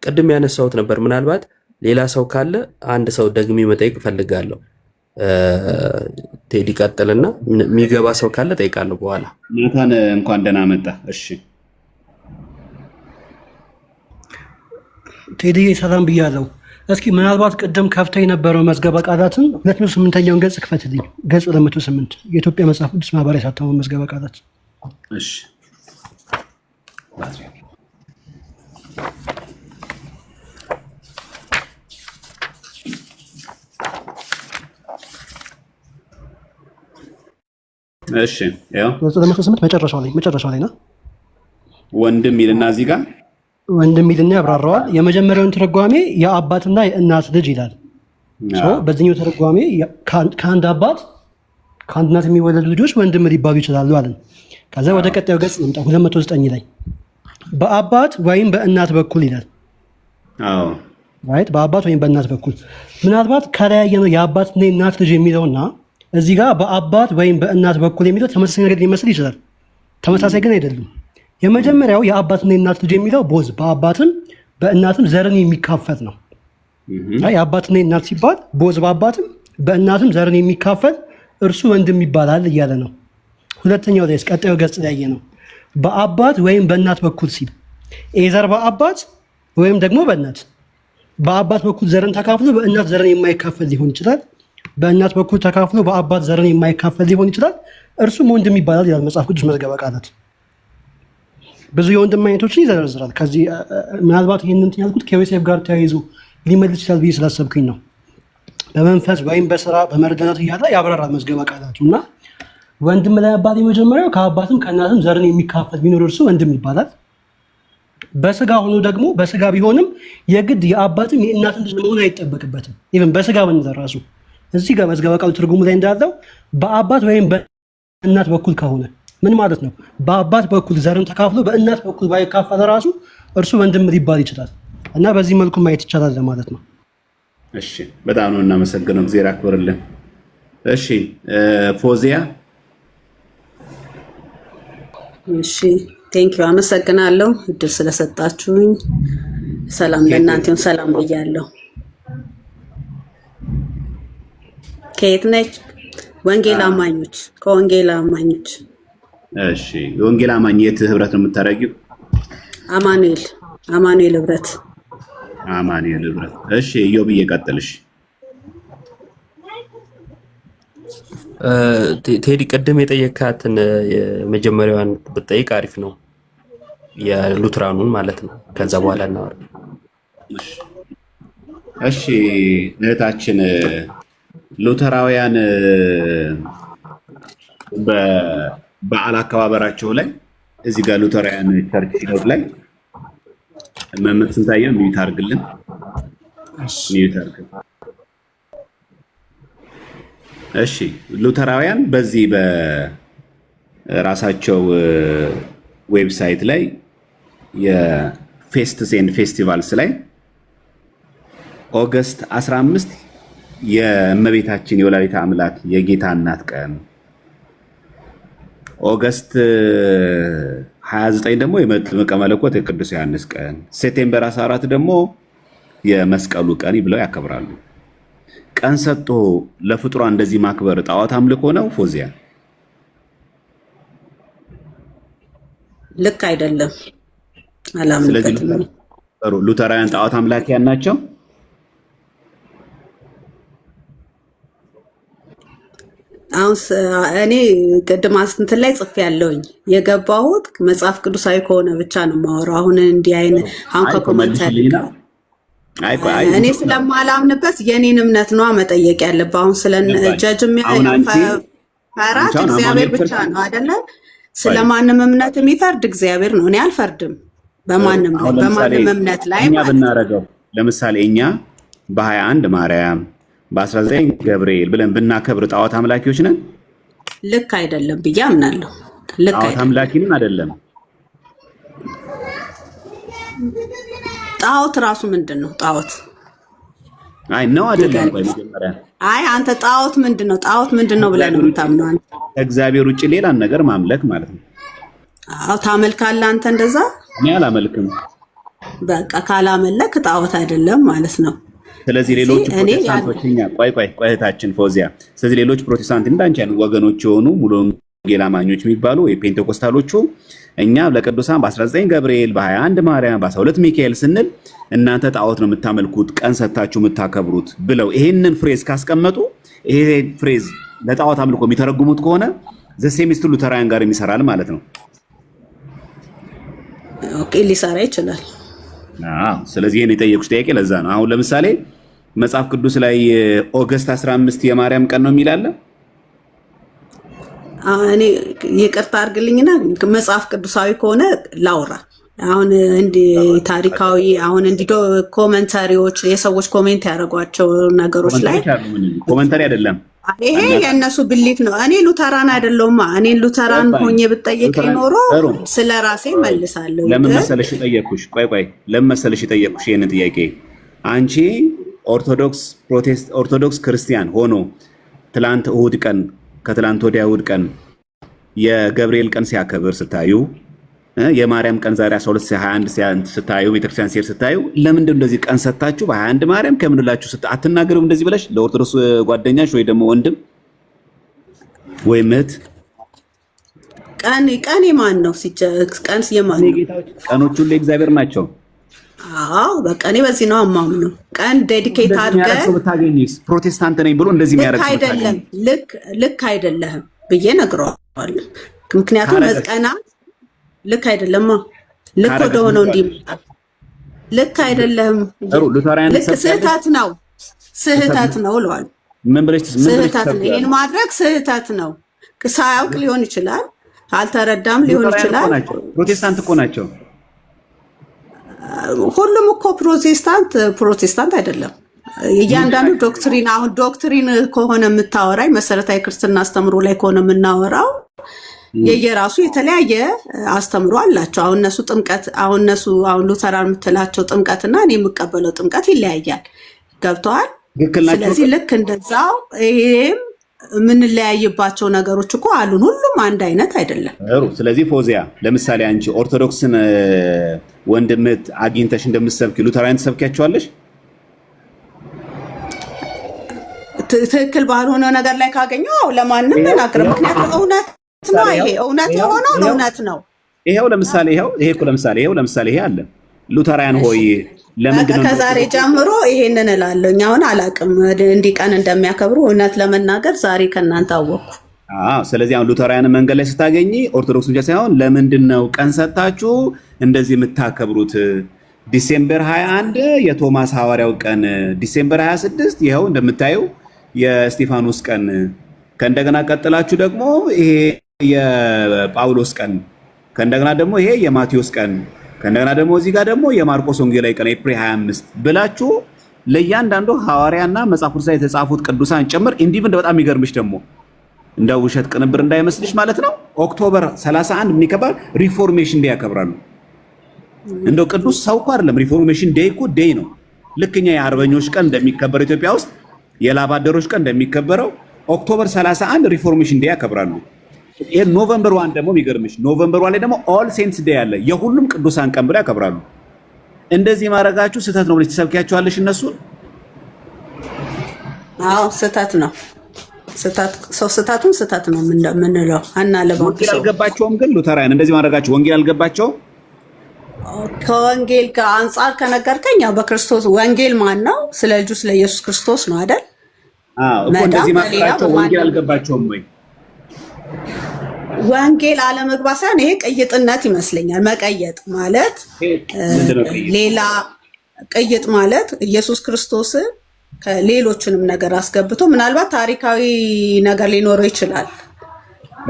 ቅድም ያነሳሁት ነበር። ምናልባት ሌላ ሰው ካለ አንድ ሰው ደግሜ መጠየቅ እፈልጋለሁ። ቴዲ ቀጥልና የሚገባ ሰው ካለ ጠይቃለሁ በኋላ። ናታን እንኳን ደህና መጣ። እሺ ቴዲ ሰላም ብያለሁ። እስኪ ምናልባት ቅድም ከፍተህ የነበረው መዝገበ ቃላትን 208ኛውን ገጽ ክፈትልኝ። ገጽ 208 የኢትዮጵያ መጽሐፍ ቅዱስ ማህበር ያሳተመው መዝገበ ቃላት። እሺ እሺ ያው ገጽ 208 መጨረሻው ላይ ነው። ወንድም ይልና እዚህ ጋር ወንድም ይልና ያብራራዋል። የመጀመሪያውን ትርጓሜ የአባትና የእናት ልጅ ይላል። በዚህኛው ትርጓሜ ከአንድ አባት ከአንድ እናት የሚወለዱ ልጆች ወንድም ሊባሉ ይችላሉ አለን። ከዛ ወደ ቀጣዩ ገጽ እንምጣ። 209 ላይ በአባት ወይም በእናት በኩል ይላል። አዎ ራይት፣ በአባት ወይም በእናት በኩል። ምናልባት ከለያየ ነው የአባትና የእናት ልጅ የሚለውና እዚህ ጋር በአባት ወይም በእናት በኩል የሚለው ተመሳሳይ ነገር ሊመስል ይችላል። ተመሳሳይ ግን አይደሉም። የመጀመሪያው የአባትና የእናት ልጅ የሚለው ቦዝ በአባትም በእናትም ዘርን የሚካፈል ነው። የአባትና የእናት ሲባል ቦዝ በአባትም በእናትም ዘርን የሚካፈል እርሱ ወንድም ይባላል እያለ ነው። ሁለተኛው ላይ ቀጣዩ ገጽ ላይ ነው በአባት ወይም በእናት በኩል ሲል ኤዘር በአባት ወይም ደግሞ በእናት። በአባት በኩል ዘርን ተካፍሎ በእናት ዘርን የማይካፈል ሊሆን ይችላል። በእናት በኩል ተካፍሎ በአባት ዘርን የማይካፈል ሊሆን ይችላል። እርሱም ወንድም ይባላል ይላል መጽሐፍ ቅዱስ መዝገበ ቃላት። ብዙ የወንድም አይነቶችን ይዘረዝራል። ከዚህ ምናልባት ይህንን ያልኩት ከዮሴፍ ጋር ተያይዞ ሊመልስ ይችላል ብዬ ስላሰብኩኝ ነው። በመንፈስ ወይም በስራ በመረዳዳት እያለ ያብራራል መዝገበ ቃላቱ እና ወንድም ለመባል የመጀመሪያው ከአባትም ከእናትም ዘርን የሚካፈል ቢኖር እርሱ ወንድም ይባላል። በስጋ ሆኖ ደግሞ በስጋ ቢሆንም የግድ የአባትም የእናትም ልጅ መሆን አይጠበቅበትም። ኢቭን በስጋ ብንዘር ራሱ እዚህ ጋር መዝገበ ቃሉ ትርጉሙ ላይ እንዳለው በአባት ወይም በእናት በኩል ከሆነ ምን ማለት ነው? በአባት በኩል ዘርን ተካፍሎ በእናት በኩል ባይካፈል ራሱ እርሱ ወንድም ሊባል ይችላል እና በዚህ መልኩ ማየት ይቻላል ለማለት ነው። እሺ፣ በጣም ነው እናመሰግነው። እግዚአብሔር ያክብርልን። እሺ ፎዚያ። እሺ ቴንኪው፣ አመሰግናለሁ እድል ስለሰጣችሁኝ። ሰላም ለእናንተም ሰላም ብያለሁ። ከየት ነች? ወንጌል አማኞች፣ ከወንጌል አማኞች። እሺ፣ የወንጌል አማኝ የት ህብረት ነው የምታደርጊው? አማኑኤል ህብረት። አማኑኤል ህብረት። እሺ፣ ኢዮብ እየቀጥልሽ። ቴዲ ቅድም የጠየካትን የመጀመሪያዋን ብትጠይቅ አሪፍ ነው፣ የሉትራኑን ማለት ነው። ከዛ በኋላ እናወራ። እሺ እህታችን፣ ሉተራውያን በበዓል አከባበራቸው ላይ እዚህ ጋር ሉተራውያን ቸርች ሲኖር ላይ መምህር ስንታየው ሚዩት አድርግልን። እሺ ሉተራውያን በዚህ በራሳቸው ዌብሳይት ላይ የፌስትስ ኤንድ ፌስቲቫልስ ላይ ኦገስት 15 የእመቤታችን የወላዲተ አምላክ የጌታ እናት ቀን፣ ኦገስት 29 ደግሞ የመጥምቀ መለኮት የቅዱስ ዮሐንስ ቀን፣ ሴፕቴምበር 14 ደግሞ የመስቀሉ ቀን ብለው ያከብራሉ። ቀን ሰጥቶ ለፍጡሯ እንደዚህ ማክበር ጣዖት አምልኮ ነው? ፎዚያ ልክ አይደለም፣ አላምንበትም። ሉተራውያን ጣዖት አምላኪያን ናቸው? አሁን እኔ ቅድም እንትን ላይ ጽፌ ያለውኝ የገባሁት መጽሐፍ ቅዱሳዊ ከሆነ ብቻ ነው የማወራው። አሁን እንዲህ አይነት አሁን ከኮመንታሪ እኔ ስለማላምንበት የኔን እምነት ነው መጠየቅ ያለብህ። አሁን ስለ ጀጅ ፈራት እግዚአብሔር ብቻ ነው አይደለ? ስለማንም እምነት የሚፈርድ እግዚአብሔር ነው። እኔ አልፈርድም በማንም እምነት ላይ ብናረገው። ለምሳሌ እኛ በ21 ማርያም በ19 ገብርኤል ብለን ብናከብር ጣዖት አምላኪዎች ነን? ልክ አይደለም ብዬ አምናለሁ። ልክ ጣዖት አምላኪንም አይደለም። ጣዖት ራሱ ምንድን ነው? ጣዖት አይ ነው አይደለም? ቆይ መጀመሪያ አንተ ጣዖት ምንድን ነው? ጣዖት ምንድን ነው ብለህ ነው የምታምነው አንተ? ከእግዚአብሔር ውጭ ሌላን ነገር ማምለክ ማለት ነው። አዎ ታመልካለህ አንተ እንደዛ? እኔ አላመልክም። በቃ ካላመለክ ጣዖት አይደለም ማለት ነው። ስለዚህ ሌሎች ፕሮቴስታንቶች ቆይ እህታችን ፎዚያ፣ ስለዚህ ሌሎች ፕሮቴስታንት እንዳንቺ አይነት ወገኖች የሆኑ ሙሉ ወንጌል አማኞች የሚባሉ የፔንቴኮስታሎቹ እኛ ለቅዱሳን በ19 ገብርኤል በ21 ማርያም በ12 ሚካኤል ስንል እናንተ ጣዖት ነው የምታመልኩት ቀን ሰታችሁ የምታከብሩት ብለው ይሄንን ፍሬዝ ካስቀመጡ ይሄ ፍሬዝ ለጣዖት አምልኮ የሚተረጉሙት ከሆነ ዘሴሚስቱ ሉተራውያን ጋር የሚሰራል ማለት ነው። ኦኬ ሊሰራ ይችላል። ስለዚህ ይሄን የጠየቁሽ ጥያቄ ለዛ ነው። አሁን ለምሳሌ መጽሐፍ ቅዱስ ላይ ኦገስት 15 የማርያም ቀን ነው የሚላለ። እኔ ይቅርታ አድርግልኝና መጽሐፍ ቅዱሳዊ ከሆነ ላውራ። አሁን እንዲህ ታሪካዊ አሁን እንዲህ ኮሜንታሪዎች የሰዎች ኮሜንት ያደረጓቸው ነገሮች ላይ ኮሜንታሪ አይደለም ይሄ የእነሱ ብሊፍ ነው። እኔ ሉተራን አይደለሁማ። እኔ ሉተራን ሆኜ ብትጠይቀኝ ኖሮ ስለ ራሴ መልሳለሁ። ለምን መሰለሽ የጠየኩሽ? ቆይ ለምን መሰለሽ የጠየኩሽ ይሄን ጥያቄ? አንቺ ኦርቶዶክስ ክርስቲያን ሆኖ ትላንት እሁድ ቀን ከትላንት ወዲያ እሁድ ቀን የገብርኤል ቀን ሲያከብር ስታዩ፣ የማርያም ቀን ዛሬ 12/21 ስታዩ፣ ቤተክርስቲያን ሲሄድ ስታዩ ለምንድን እንደዚህ ቀን ሰታችሁ በ21 ማርያም ከምንላችሁ አትናገሩም? እንደዚህ ብለሽ ለኦርቶዶክስ ጓደኛሽ ወይ ደግሞ ወንድም ወይ እህት ቀን የማን ነው? ቀን የማን ነው? ቀኖቹ ሁሉ እግዚአብሔር ናቸው። አዎ በቃ እኔ በዚህ ነው የማምነው። ቀን ዴዲኬት አድርገህ ብታገኝስ ፕሮቴስታንት ነኝ ብሎ እንደዚህ የሚያደርግ ሰው አይደለም። ልክ አይደለህም ብዬ ነግረዋለሁ። ምክንያቱም ቀናት ልክ አይደለም። ልክ ወደ ሆነው እንዲመጣ ልክ አይደለም። ልክ ስህተት ነው። ስህተት ነው እለዋለሁ። ስህተት ነው፣ ይህን ማድረግ ስህተት ነው። ሳያውቅ ሊሆን ይችላል፣ አልተረዳም ሊሆን ይችላል። ፕሮቴስታንት እኮ ናቸው። ሁሉም እኮ ፕሮቴስታንት አይደለም። እያንዳንዱ ዶክትሪን አሁን ዶክትሪን ከሆነ የምታወራኝ መሰረታዊ ክርስትና አስተምሮ ላይ ከሆነ የምናወራው የየራሱ የተለያየ አስተምሮ አላቸው። አሁን እነሱ ጥምቀት አሁን ሉተራን የምትላቸው ጥምቀትና እኔ የምቀበለው ጥምቀት ይለያያል። ገብተዋል? ስለዚህ ልክ እንደዛው ይሄም የምንለያይባቸው ነገሮች እኮ አሉን። ሁሉም አንድ አይነት አይደለም። ስለዚህ ፎዚያ ለምሳሌ አንቺ ኦርቶዶክስን ወንድምት አግኝተሽ እንደምትሰብኪ ሉተራን ትሰብኪያቸዋለሽ? ትክክል ባልሆነ ነገር ላይ ካገኘው ለማንም ተናግረ። ምክንያቱም እውነት ነው። ይሄ እውነት የሆነው እውነት ነው። ይሄው ለምሳሌ ይሄ አለ ሉተራን ሆይ ለምንድን ነው ከዛሬ ጀምሮ ይሄንን እላለሁ። አሁን አላውቅም እንዲህ ቀን እንደሚያከብሩ እውነት ለመናገር ዛሬ ከእናንተ አወቅኩ። ስለዚህ አሁን ሉተራን መንገድ ላይ ስታገኝ ኦርቶዶክስ ብቻ ሳይሆን ለምንድን ነው ቀን ሰጣችሁ እንደዚህ የምታከብሩት? ዲሴምበር 21 የቶማስ ሐዋርያው ቀን፣ ዲሴምበር 26 ይኸው እንደምታዩ የስጢፋኖስ ቀን፣ ከእንደገና ቀጥላችሁ ደግሞ ይሄ የጳውሎስ ቀን፣ ከእንደገና ደግሞ ይሄ የማቴዎስ ቀን፣ ከእንደገና ደግሞ እዚህ ጋር ደግሞ የማርቆስ ወንጌላዊ ቀን ኤፕሪል 25 ብላችሁ ለእያንዳንዱ ሐዋርያና መጽሐፍ ቅዱስ ላይ የተጻፉት ቅዱሳን ጭምር እንዲህ በጣም የሚገርምሽ ደግሞ እንደ ውሸት ቅንብር እንዳይመስልሽ ማለት ነው። ኦክቶበር 31 ምን ይከብራል? ሪፎርሜሽን ዴይ ያከብራሉ። እንደው ቅዱስ ሰው እኮ አይደለም። ሪፎርሜሽን ዴይ እኮ ዴይ ነው። ልክኛ የአርበኞች ቀን እንደሚከበረው ኢትዮጵያ ውስጥ የላባደሮች ቀን እንደሚከበረው ኦክቶበር 31 ሪፎርሜሽን ዴይ ያከብራሉ። ይሄ ኖቨምበር 1 ደግሞ የሚገርምሽ ኖቨምበር 1 ላይ ደግሞ ኦል ሴንትስ ዴይ አለ፣ የሁሉም ቅዱሳን ቀን ብለው ያከብራሉ። እንደዚህ ማድረጋችሁ ስህተት ነው ብለሽ ትሰብኪያቸዋለሽ እነሱን? አዎ ስህተት ነው። ስህተቱን ስህተት ነው የምንለው አናለበው። ወንጌል አልገባቸውም ግን ሉተራን እንደዚህ ማድረጋቸው ወንጌል አልገባቸውም። ከወንጌል ጋር አንጻር ከነገርከኝ ያው በክርስቶስ ወንጌል ማን ነው? ስለ ልጁ ስለ ኢየሱስ ክርስቶስ ነው አይደል? እኮ እንደዚህ ማድረጋቸው ወንጌል አልገባቸውም ወይ? ወንጌል አለመግባት ሳይሆን ይሄ ቅይጥነት ይመስለኛል። መቀየጥ ማለት ሌላ ቅይጥ ማለት ኢየሱስ ክርስቶስን ከሌሎችንም ነገር አስገብቶ ምናልባት ታሪካዊ ነገር ሊኖረው ይችላል።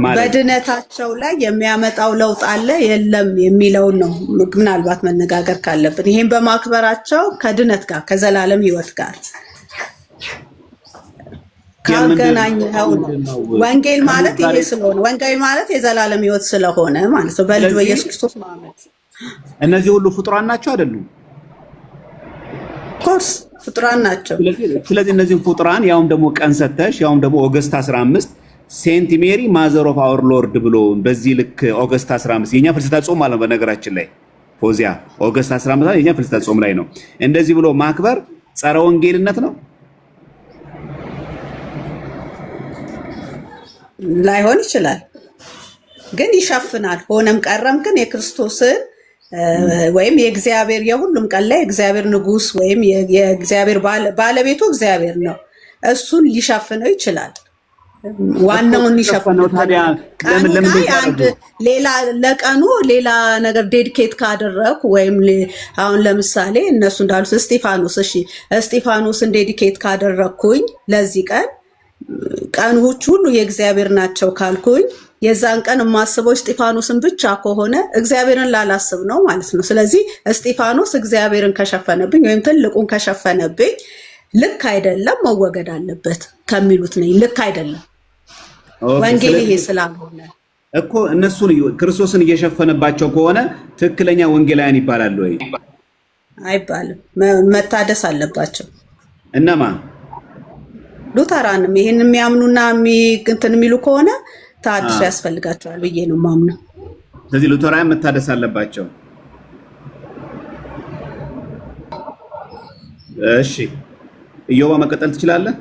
በድነታቸው ላይ የሚያመጣው ለውጥ አለ የለም የሚለውን ነው ምናልባት መነጋገር ካለብን። ይሄን በማክበራቸው ከድነት ጋር ከዘላለም ሕይወት ጋር ካገናኘው ነው። ወንጌል ማለት ይሄ ስለሆነ ወንጌል ማለት የዘላለም ሕይወት ስለሆነ ማለት ነው። በልጁ በኢየሱስ ክርስቶስ ማመን። እነዚህ ሁሉ ፍጡራን ናቸው አይደሉም? ኮርስ ፍጡራን ናቸው። ስለዚህ እነዚህን ፍጡራን ያውም ደግሞ ቀን ሰተሽ ያውም ደግሞ ኦገስት 15 ሴንት ሜሪ ማዘር ኦፍ አወር ሎርድ ብሎ በዚህ ልክ ኦገስት 15 የኛ ፍልሰታ ጾም ማለት ነው። በነገራችን ላይ ፎዚያ ኦገስት 15 የኛ ፍልሰታ ጾም ላይ ነው። እንደዚህ ብሎ ማክበር ጸረ ወንጌልነት ነው ላይሆን ይችላል፣ ግን ይሸፍናል። ሆነም ቀረም ግን የክርስቶስን ወይም የእግዚአብሔር የሁሉም ቀን ላይ እግዚአብሔር ንጉስ ወይም የእግዚአብሔር ባለቤቱ እግዚአብሔር ነው። እሱን ሊሸፍነው ይችላል። ዋናውን ይሸፍነው። ቀኑ ላይ አንድ ሌላ ለቀኑ ሌላ ነገር ዴዲኬት ካደረኩ ወይም አሁን ለምሳሌ እነሱ እንዳሉት እስጢፋኖስን ዴዲኬት ካደረኩኝ ለዚህ ቀን ቀኖች ሁሉ የእግዚአብሔር ናቸው ካልኩኝ የዛን ቀን የማስበው እስጢፋኖስን ብቻ ከሆነ እግዚአብሔርን ላላስብ ነው ማለት ነው። ስለዚህ እስጢፋኖስ እግዚአብሔርን ከሸፈነብኝ ወይም ትልቁን ከሸፈነብኝ ልክ አይደለም፣ መወገድ አለበት ከሚሉት ነኝ። ልክ አይደለም ወንጌል ይሄ ስላልሆነ እኮ እነሱን ክርስቶስን እየሸፈነባቸው ከሆነ ትክክለኛ ወንጌላውያን ይባላሉ ወይ? አይባልም። መታደስ አለባቸው። እነማ? ሉተራንም ይሄን የሚያምኑና እንትን የሚሉ ከሆነ ታድሶ ያስፈልጋቸዋል ብዬ ነው የማምነው። ስለዚህ ሉተራን መታደስ አለባቸው። እሺ ኢዮባ መቀጠል ትችላለህ።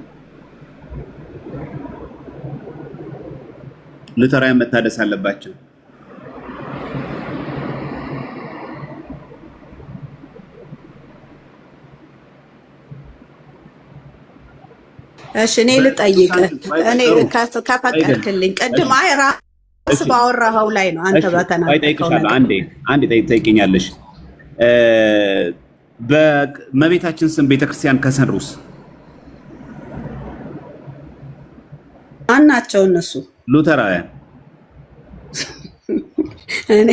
ሉተራን መታደስ አለባቸው። እሺ እኔ ልጠይቅ፣ እኔ ከፈቀድክልኝ ቅድም ራስ ባወራኸው ላይ ነው አንተ በተናገርከው አንዴ ጠይቀኛለሽ። በእመቤታችን ስም ቤተክርስቲያን ከሰሩስ ማን ናቸው እነሱ? ሉተራውያን። እኔ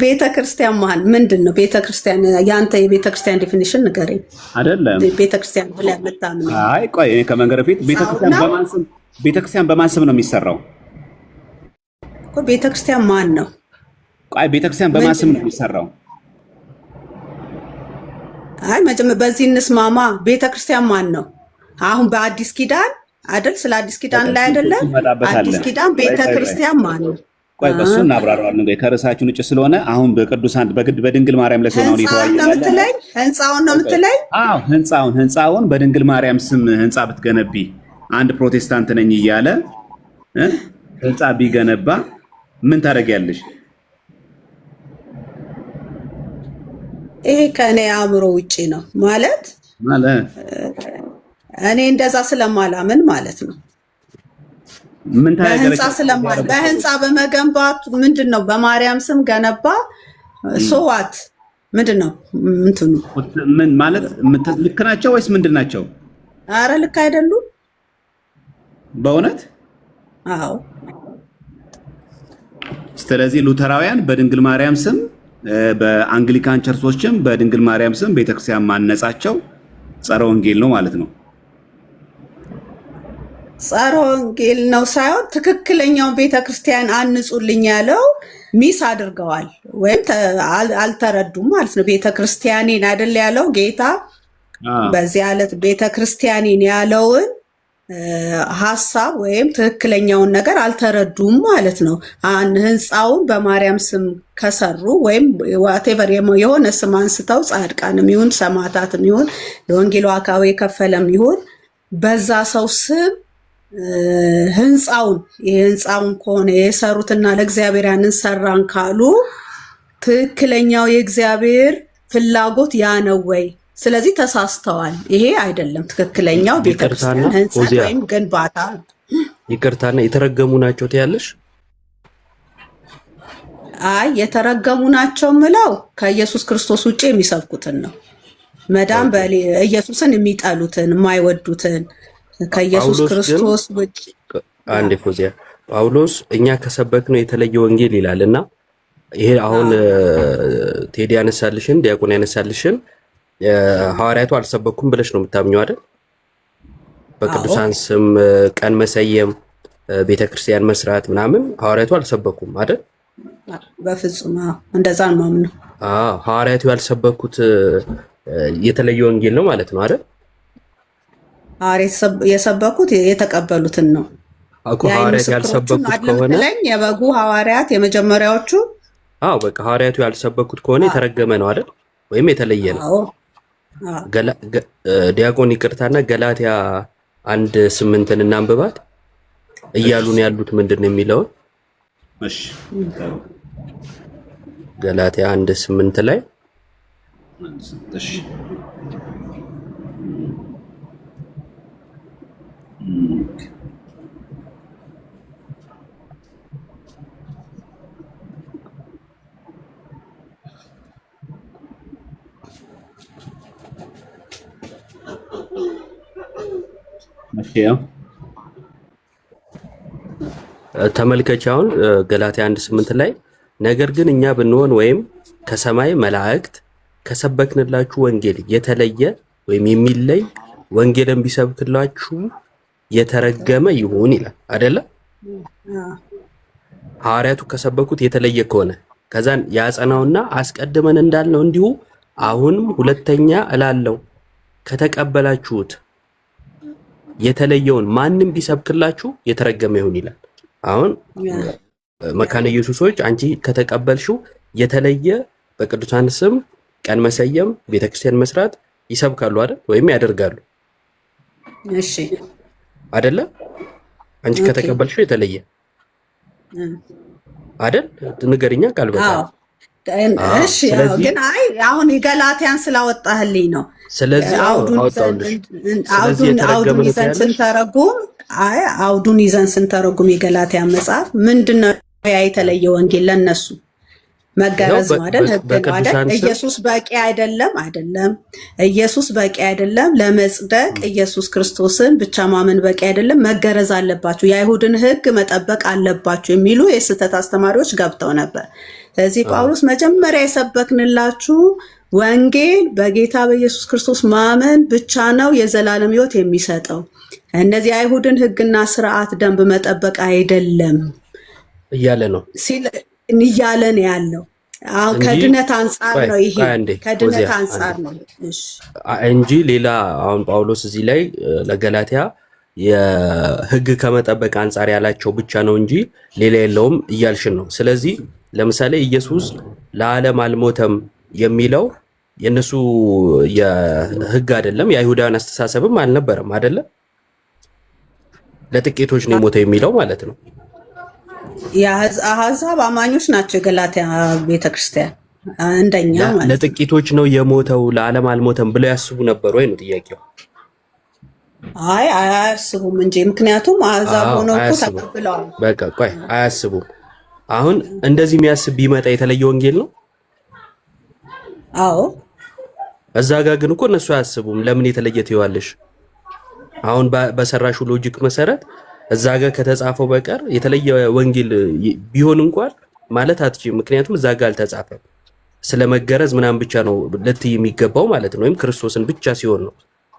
ቤተ ክርስቲያን ምንድን ነው? ቤተ ክርስቲያን ያንተ የቤተ ክርስቲያን ዲፊኒሽን ንገረኝ። አይደለም ቤተ ክርስቲያን ብለህ የምታምነው? አይ ቆይ እኔ ከመንገር በፊት ቤተ ክርስቲያን በማን ስም ነው የሚሰራው? እኮ ቤተ ክርስቲያን ማን ነው? ቆይ ቤተ ክርስቲያን በማን ስም ነው የሚሰራው? አይ መጀመሪያ በዚህ እንስማማ። ቤተ ክርስቲያን ማን ነው? አሁን በአዲስ ኪዳን አይደል? ስለ አዲስ ኪዳን ላይ አይደለም። አዲስ ኪዳን ቤተ ክርስቲያን ማን ነው? ቆይ በሱ እናብራራዋለን። ከርዕሳችን ውጭ ስለሆነ አሁን በቅዱሳን በድንግል ማርያም ላይ ነው የምትለኝ? ህንጻውን ነው የምትለኝ? አዎ ህንጻውን በድንግል ማርያም ስም ህንጻ ብትገነቢ አንድ ፕሮቴስታንት ነኝ እያለ ህንጻ ቢገነባ ምን ታደርጊያለሽ? ይሄ ከእኔ አእምሮ ውጪ ነው ማለት እኔ እንደዛ ስለማላምን ማለት ነው። ምን ታደርጊያለሽ? በህንጻ በመገንባቱ ምንድን ነው? በማርያም ስም ገነባ ሶዋት ምንድን ነው እንትኑ? ምን ማለት ልክ ናቸው ወይስ ምንድን ናቸው? አረ ልክ አይደሉም በእውነት። አዎ። ስለዚህ ሉተራውያን በድንግል ማርያም ስም፣ በአንግሊካን ቸርቾችም በድንግል ማርያም ስም ቤተክርስቲያን ማነጻቸው ጸረ ወንጌል ነው ማለት ነው። ጸረ ወንጌል ነው ሳይሆን ትክክለኛውን ቤተክርስቲያን አንጹልኝ ያለው ሚስ አድርገዋል ወይም አልተረዱም ማለት ነው። ቤተክርስቲያኔን አይደል ያለው ጌታ። በዚህ ዕለት ቤተክርስቲያኔን ያለውን ሐሳብ ወይም ትክክለኛውን ነገር አልተረዱም ማለት ነው። ህንፃውን በማርያም ስም ከሰሩ ወይም ዋቴቨር የሆነ ስም አንስተው ጻድቃንም ይሁን ሰማዕታትም ይሁን ለወንጌሉ አካባቢ የከፈለም ይሁን በዛ ሰው ስም ህንፃውን ከሆነ የሰሩትና ለእግዚአብሔር ያንን ሰራን ካሉ ትክክለኛው የእግዚአብሔር ፍላጎት ያ ነው ወይ? ስለዚህ ተሳስተዋል። ይሄ አይደለም ትክክለኛው ቤተክርስቲያን ህንፃ ወይም ግንባታ። ይቅርታና የተረገሙ ናቸው ትያለሽ? አይ የተረገሙ ናቸው ምለው ከኢየሱስ ክርስቶስ ውጭ የሚሰብኩትን ነው። መዳን ኢየሱስን የሚጠሉትን የማይወዱትን ከኢየሱስ ክርስቶስ ውጭ። አንዴ ፎዚያ ጳውሎስ እኛ ከሰበክነው የተለየ ወንጌል ይላልና ይሄ አሁን ቴዲ ያነሳልሽን ዲያቆን ያነሳልሽን ሐዋርያቱ አልሰበኩም ብለሽ ነው የምታምኘው አይደል? በቅዱሳን ስም ቀን መሰየም፣ ቤተክርስቲያን መስራት ምናምን ሐዋርያቱ አልሰበኩም አይደል? በፍጹም እንደዛ ነው ማምነው። ሐዋርያቱ ያልሰበኩት የተለየ ወንጌል ነው ማለት ነው አይደል? የሰበኩት የተቀበሉትን ነው። ሐዋርያቱ ያልሰበኩት ከሆነ የበጉ ሐዋርያት የመጀመሪያዎቹ በቃ ሐዋርያቱ ያልሰበኩት ከሆነ የተረገመ ነው አይደል? ወይም የተለየ ነው። ዲያቆን ይቅርታና ገላትያ 1:8 እናንብባት እያሉን ያሉት ምንድን ነው የሚለውን። እሺ ገላትያ 1:8 ላይ እሺ ተመልከች አሁን ገላትያ 1:8 ላይ ነገር ግን እኛ ብንሆን ወይም ከሰማይ መላእክት ከሰበክንላችሁ ወንጌል የተለየ ወይም የሚለይ ወንጌልን ቢሰብክላችሁ የተረገመ ይሁን ይላል አይደለ? ሐዋርያቱ ከሰበኩት የተለየ ከሆነ ከዛን ያጸናውና አስቀድመን እንዳልነው እንዲሁ አሁንም ሁለተኛ እላለሁ ከተቀበላችሁት የተለየውን ማንም ቢሰብክላችሁ የተረገመ ይሁን ይላል። አሁን መካነ ኢየሱሶች አንቺ ከተቀበልሽው የተለየ በቅዱሳን ስም ቀን መሰየም፣ ቤተክርስቲያን መስራት ይሰብካሉ አይደል? ወይም ያደርጋሉ። እሺ አይደለ? አንቺ ከተቀበልሽው የተለየ አይደል? ንገሪኛ ቃል በቃል። እሺ ግን አይ አሁን የገላትያን ስላወጣህልኝ ነው። ስለዚህ አውዱን ይዘን ስንተረጉም የገላትያን መጽሐፍ ምንድነው ያ የተለየ ወንጌል ለነሱ? መገረዝ ነው አይደል? ህግ ነው አይደል? ኢየሱስ በቂ አይደለም። ኢየሱስ በቂ አይደለም ለመጽደቅ። ኢየሱስ ክርስቶስን ብቻ ማመን በቂ አይደለም። መገረዝ አለባችሁ፣ የአይሁድን ህግ መጠበቅ አለባችሁ የሚሉ የስህተት አስተማሪዎች ገብተው ነበር። ስለዚህ ጳውሎስ መጀመሪያ የሰበክንላችሁ ወንጌል በጌታ በኢየሱስ ክርስቶስ ማመን ብቻ ነው የዘላለም ህይወት የሚሰጠው፣ እነዚህ አይሁድን ህግና ስርዓት ደንብ መጠበቅ አይደለም እያለ ነው እያለ ነው ያለው። አሁን ከድነት አንጻር ነው ይሄ፣ ከድነት አንጻር ነው እንጂ ሌላ። አሁን ጳውሎስ እዚህ ላይ ለገላትያ የህግ ከመጠበቅ አንጻር ያላቸው ብቻ ነው እንጂ ሌላ የለውም እያልሽን ነው። ስለዚህ ለምሳሌ ኢየሱስ ለዓለም አልሞተም የሚለው የነሱ የህግ አይደለም፣ የአይሁዳውያን አስተሳሰብም አልነበረም አይደለም። ለጥቂቶች ነው የሞተው የሚለው ማለት ነው። የአሕዛብ አማኞች ናቸው የገላትያ ቤተክርስቲያን እንደኛ ማለት። ለጥቂቶች ነው የሞተው ለዓለም አልሞተም ብለው ያስቡ ነበር ወይ ነው ጥያቄው? አይ አያስቡም እንጂ ምክንያቱም አሕዛብ ሆነው እኮ ተቀብለዋል። በቃ ቆይ አያስቡም። አሁን እንደዚህ የሚያስብ ቢመጣ የተለየ ወንጌል ነው? አዎ እዛ ጋር ግን እኮ እነሱ አያስቡም። ለምን የተለየ ትይዋለሽ? አሁን በሰራሹ ሎጂክ መሰረት እዛ ጋር ከተጻፈው በቀር የተለየ ወንጌል ቢሆን እንኳን ማለት አትችይም። ምክንያቱም እዛ ጋር አልተጻፈም። ስለመገረዝ ምናምን ብቻ ነው ልትይ የሚገባው ማለት ነው፣ ወይም ክርስቶስን ብቻ ሲሆን ነው።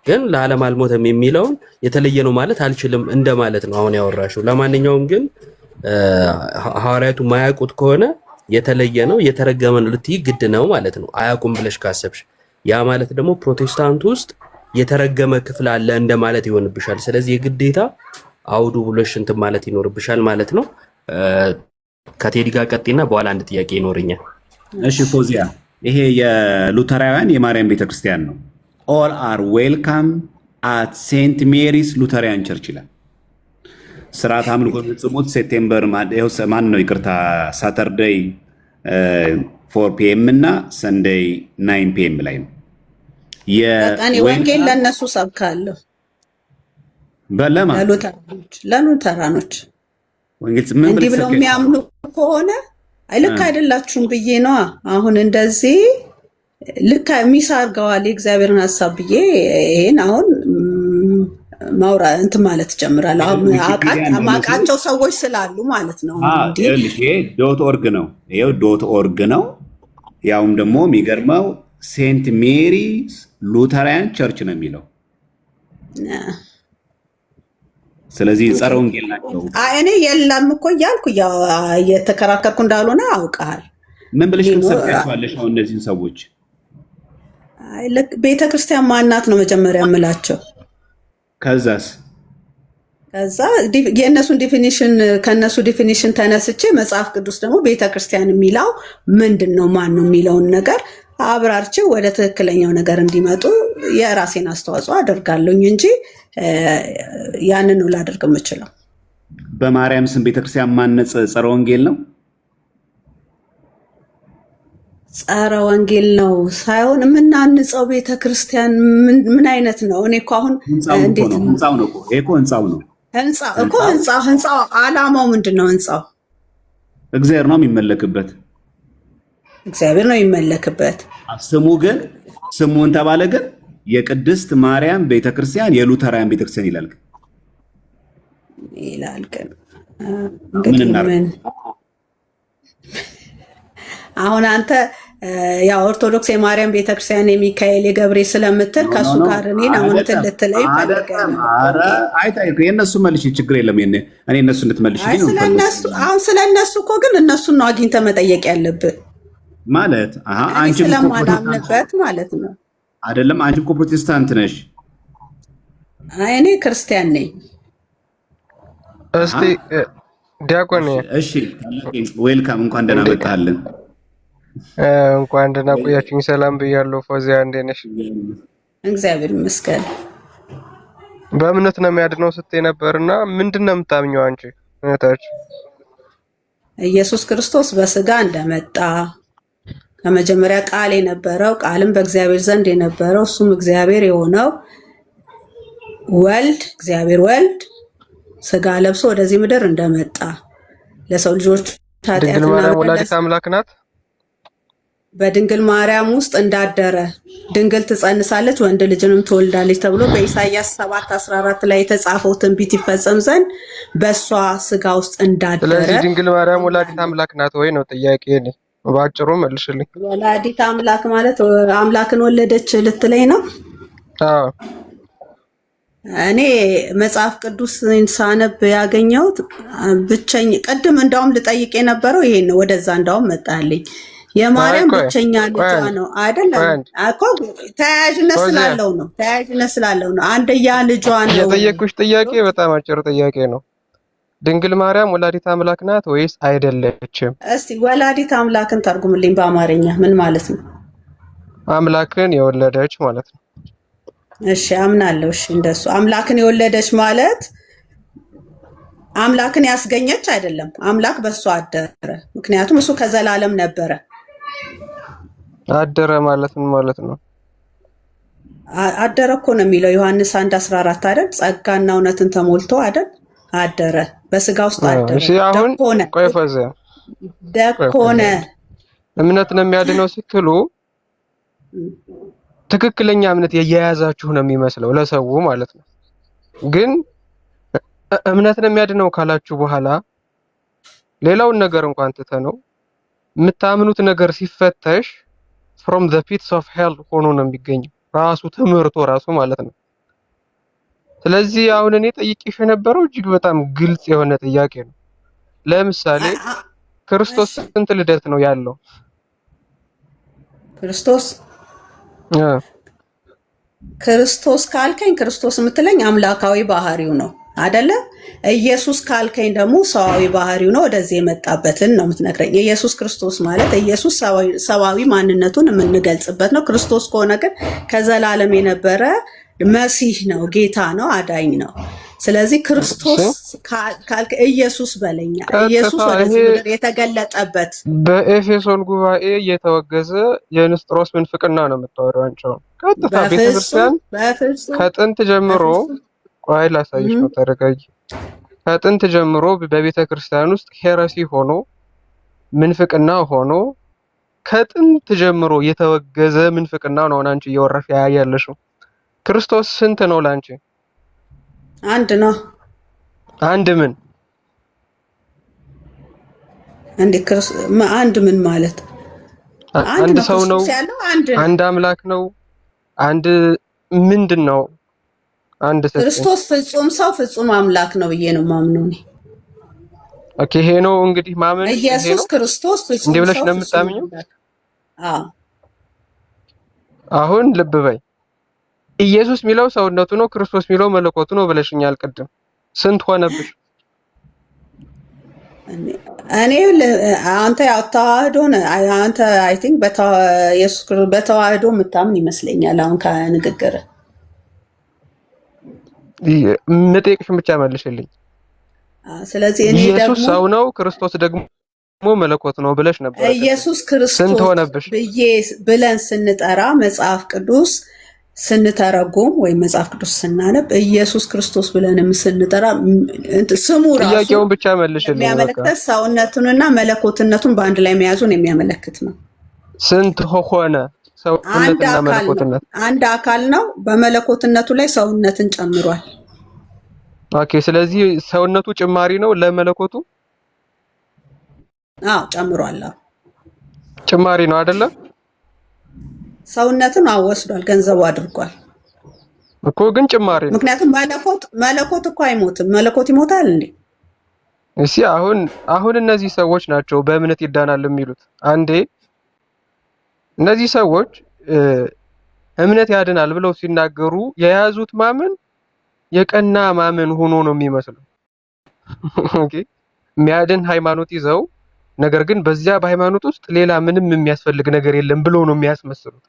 ግን ለዓለም አልሞተም የሚለውን የተለየ ነው ማለት አልችልም እንደማለት ነው አሁን ያወራሽው። ለማንኛውም ግን ሐዋርያቱ ማያውቁት ከሆነ የተለየ ነው የተረገመ ነው ልትይ ግድ ነው ማለት ነው፣ አያውቁም ብለሽ ካሰብሽ። ያ ማለት ደግሞ ፕሮቴስታንት ውስጥ የተረገመ ክፍል አለ እንደማለት ይሆንብሻል። ስለዚህ የግዴታ አውዱ ብለሽ እንትን ማለት ይኖርብሻል ማለት ነው። ከቴዲ ጋር ቀጥይና በኋላ አንድ ጥያቄ ይኖርኛል። እሺ ፎዚያ፣ ይሄ የሉተራውያን የማርያም ቤተክርስቲያን ነው። ኦል አር ዌልካም አት ሴንት ሜሪስ ሉተሪያን ቸርች ይላል። ስርዓት አምልኮ የሚፈጽሙት ሴፕቴምበር ማን ነው ይቅርታ፣ ሳተርዴይ 4 ፒኤም እና ሰንደይ 9 ፒኤም ላይ ነው። ወንጌል ለእነሱ ሰብካለሁ ለሉተራኖች እንዲህ ብለው የሚያምኑ ከሆነ ልክ አይደላችሁም ብዬ ነዋ። አሁን እንደዚህ ልክ ሚስ አድርገዋል የእግዚአብሔርን ሀሳብ ብዬ ይሄን አሁን ማውራ እንትን ማለት ጀምራለሁ። ማውቃቸው ሰዎች ስላሉ ማለት ነው። ይሄ ዶት ኦርግ ነው፣ ይሄው ዶት ኦርግ ነው። ያውም ደግሞ የሚገርመው ሴንት ሜሪ ሉተራያን ቸርች ነው የሚለው። ስለዚህ ጸረ ወንጌል ናቸው። እኔ የለም እኮ እያልኩ እየተከራከርኩ እንዳልሆነ አውቃል። ምን ብለሽ ትሰብኪያቸዋለሽ አሁን እነዚህን ሰዎች? ቤተክርስቲያን ማናት ነው መጀመሪያ የምላቸው። ከዛ የእነሱን ዲፊኒሽን ከእነሱ ዲፊኒሽን ተነስቼ መጽሐፍ ቅዱስ ደግሞ ቤተክርስቲያን የሚለው ምንድን ነው ማን ነው የሚለውን ነገር አብራርቼ ወደ ትክክለኛው ነገር እንዲመጡ የራሴን አስተዋጽኦ አደርጋለሁኝ እንጂ ያንን ነው ላደርግ የምችለው። በማርያም ስም ቤተክርስቲያን ማነጽ ጸረ ወንጌል ነው? ጸረ ወንጌል ነው ሳይሆን የምናንጸው ቤተክርስቲያን ምን አይነት ነው? እኔ እኮ አሁን እንዴት ህንጻው ነው እኮ ህንጻው ነው ህንጻው ዓላማው ምንድን ነው? ህንጻው እግዚአብሔር ነው የሚመለክበት። እግዚአብሔር ነው የሚመለክበት። ስሙ ግን ስሙን ተባለ ግን የቅድስት ማርያም ቤተክርስቲያን የሉተራውያን ቤተክርስቲያን ይላል ግን ምን አሁን አንተ ያው ኦርቶዶክስ የማርያም ቤተክርስቲያን የሚካኤል የገብርኤል ስለምትል ከሱ ጋር እኔን አሁን ልትለይ የእነሱ መልሽ ችግር የለም። እኔ እነሱ እንድትመልሽ አሁን ስለነሱ እኮ ግን እነሱን ነው አግኝተህ መጠየቅ ያለብህ ማለት አንቺ ስለማላምንበት ማለት ነው አይደለም። አንቺ እኮ ፕሮቴስታንት ነሽ። እኔ ክርስቲያን ነኝ። እስቲ ዲያቆን እሺ፣ ዌልካም እንኳን ደህና መጣልን። እንኳን ደህና ቆያችሁኝ። ሰላም ብያለሁ። ፎዚያ እንዴት ነሽ? እግዚአብሔር ይመስገን። በእምነት ነው የሚያድነው ስትይ ነበርና ምንድን ነው የምታምኚው አንቺ እህታች? ኢየሱስ ክርስቶስ በስጋ እንደመጣ ከመጀመሪያ ቃል የነበረው ቃልም በእግዚአብሔር ዘንድ የነበረው እሱም እግዚአብሔር የሆነው ወልድ እግዚአብሔር ወልድ ስጋ ለብሶ ወደዚህ ምድር እንደመጣ ለሰው ልጆች ድንግል ማርያም ወላዲተ አምላክ ናት። በድንግል ማርያም ውስጥ እንዳደረ ድንግል ትጸንሳለች ወንድ ልጅንም ትወልዳለች ተብሎ በኢሳይያስ 7:14 ላይ የተጻፈው ትንቢት ይፈጸም ዘንድ በእሷ ስጋ ውስጥ እንዳደረ። ስለዚህ ድንግል ማርያም ወላዲት አምላክ ናት ወይ ነው ጥያቄ። ባጭሩ መልሽልኝ። ወላዲት አምላክ ማለት አምላክን ወለደች ልትለኝ ነው? አዎ። እኔ መጽሐፍ ቅዱስ ሳነብ ያገኘሁት ብቸኝ ቅድም እንዳውም ልጠይቅ የነበረው ይሄን ነው። ወደዛ እንዳውም መጣልኝ። የማርያም ብቸኛ ልጇ ነው አይደለም እኮ ተያያዥነት ስላለው ነው። አንደኛ ልጇ ነው። የጠየኩሽ ጥያቄ በጣም አጭር ጥያቄ ነው። ድንግል ማርያም ወላዲት አምላክ ናት ወይስ አይደለችም? እስቲ ወላዲት አምላክን ተርጉምልኝ በአማርኛ ምን ማለት ነው? አምላክን የወለደች ማለት ነው። እሺ አምናለሁ። እሺ እንደሱ አምላክን የወለደች ማለት አምላክን ያስገኘች አይደለም። አምላክ በእሱ አደረ። ምክንያቱም እሱ ከዘላለም ነበረ። አደረ ማለት ምን ማለት ነው? አደረ እኮ ነው የሚለው ዮሐንስ 1:14 አይደል? ጸጋና እውነትን ተሞልቶ አይደል? አደረ በስጋ ውስጥ አደረ። እሺ አሁን ቆይ ፈዘ ደኮነ እምነት ነው የሚያድነው ስትሉ ትክክለኛ እምነት የያዛችሁ ነው የሚመስለው ለሰው ማለት ነው። ግን እምነት ነው የሚያድነው ካላችሁ በኋላ ሌላውን ነገር እንኳን ትተነው የምታምኑት ነገር ሲፈተሽ from the pits of hell ሆኖ ነው የሚገኘው ራሱ ትምህርቱ ራሱ ማለት ነው። ስለዚህ አሁን እኔ ጠይቄሽ የነበረው እጅግ በጣም ግልጽ የሆነ ጥያቄ ነው። ለምሳሌ ክርስቶስ ስንት ልደት ነው ያለው? ክርስቶስ ካልከኝ ክርስቶስ የምትለኝ አምላካዊ ባህሪው ነው አይደለ? ኢየሱስ ካልከኝ ደግሞ ሰዋዊ ባህሪው ነው። ወደዚህ የመጣበትን ነው የምትነግረኝ። ኢየሱስ ክርስቶስ ማለት ኢየሱስ ሰዋዊ ማንነቱን የምንገልጽበት ነው። ክርስቶስ ከሆነ ግን ከዘላለም የነበረ መሲህ ነው፣ ጌታ ነው፣ አዳኝ ነው። ስለዚህ ክርስቶስ ካልከ ኢየሱስ በለኛ። ኢየሱስ ወደዚህ ምድር የተገለጠበት በኤፌሶን ጉባኤ የተወገዘ የንስጥሮስ ምንፍቅና ነው የምታወሪው አንቺ። ቀጥታ ቤተክርስቲያን ከጥንት ጀምሮ ቆይ ላሳይሽ ነው ተረጋጊ። ከጥንት ጀምሮ በቤተ ክርስቲያን ውስጥ ሄረሲ ሆኖ ምንፍቅና ሆኖ ከጥንት ጀምሮ የተወገዘ ምንፍቅና ነው አንቺ እየወረፍ ያያለሽው። ክርስቶስ ስንት ነው ላንቺ? አንድ ነው። አንድ ምን እንዴ? አንድ ምን ማለት? አንድ ሰው ነው? አንድ አምላክ ነው? አንድ ምንድን ነው? አንድ ክርስቶስ ፍጹም ሰው ፍጹም አምላክ ነው ብዬ ነው ማምነው እኔ። ኦኬ ይሄ ነው እንግዲህ ማመን። ኢየሱስ ክርስቶስ ፍጹም እንዴ ብለሽ ነው የምታምኚው? አዎ አሁን ልብ በይ። ኢየሱስ የሚለው ሰውነቱ ነው፣ ክርስቶስ የሚለው መለኮቱ ነው ብለሽኛል ቅድም። ስንት ሆነብሽ? እኔ አንተ ያው ተዋህዶ አንተ አይ ቲንክ በተዋህዶ የምታምን ይመስለኛል አሁን ከንግግር። መጠየቅሽን ብቻ መልሽልኝ። ስለዚህ እኔ ደግሞ ኢየሱስ ሰው ነው ክርስቶስ ደግሞ መለኮት ነው ብለሽ ነበር። ኢየሱስ ክርስቶስ ስንት ሆነብሽ ብለን ስንጠራ መጽሐፍ ቅዱስ ስንተረጉም ወይም መጽሐፍ ቅዱስ ስናነብ ኢየሱስ ክርስቶስ ብለንም ስንጠራ ስሙ ራሱ ጥያቄውን ብቻ መልሽልኝ። የሚያመለክተው ሰውነቱንና መለኮትነቱን በአንድ ላይ መያዙን የሚያመለክት ነው። ስንት ሆነ? ሰውነትና መለኮትነት አንድ አካል ነው። በመለኮትነቱ ላይ ሰውነትን ጨምሯል። ኦኬ ስለዚህ ሰውነቱ ጭማሪ ነው ለመለኮቱ? አዎ ጨምሯል። ጭማሪ ነው አይደለ? ሰውነትን ወስዷል፣ ገንዘቡ አድርጓል እኮ ግን ጭማሪ ነው። ምክንያቱም መለኮት እኮ አይሞትም። መለኮት ይሞታል እንዴ? እሺ አሁን እነዚህ ሰዎች ናቸው በእምነት ይዳናል የሚሉት። አንዴ እነዚህ ሰዎች እምነት ያድናል ብለው ሲናገሩ የያዙት ማመን የቀና ማመን ሆኖ ነው የሚመስለው። ኦኬ የሚያድን ሃይማኖት ይዘው ነገር ግን በዚያ በሃይማኖት ውስጥ ሌላ ምንም የሚያስፈልግ ነገር የለም ብለው ነው የሚያስመስሉት።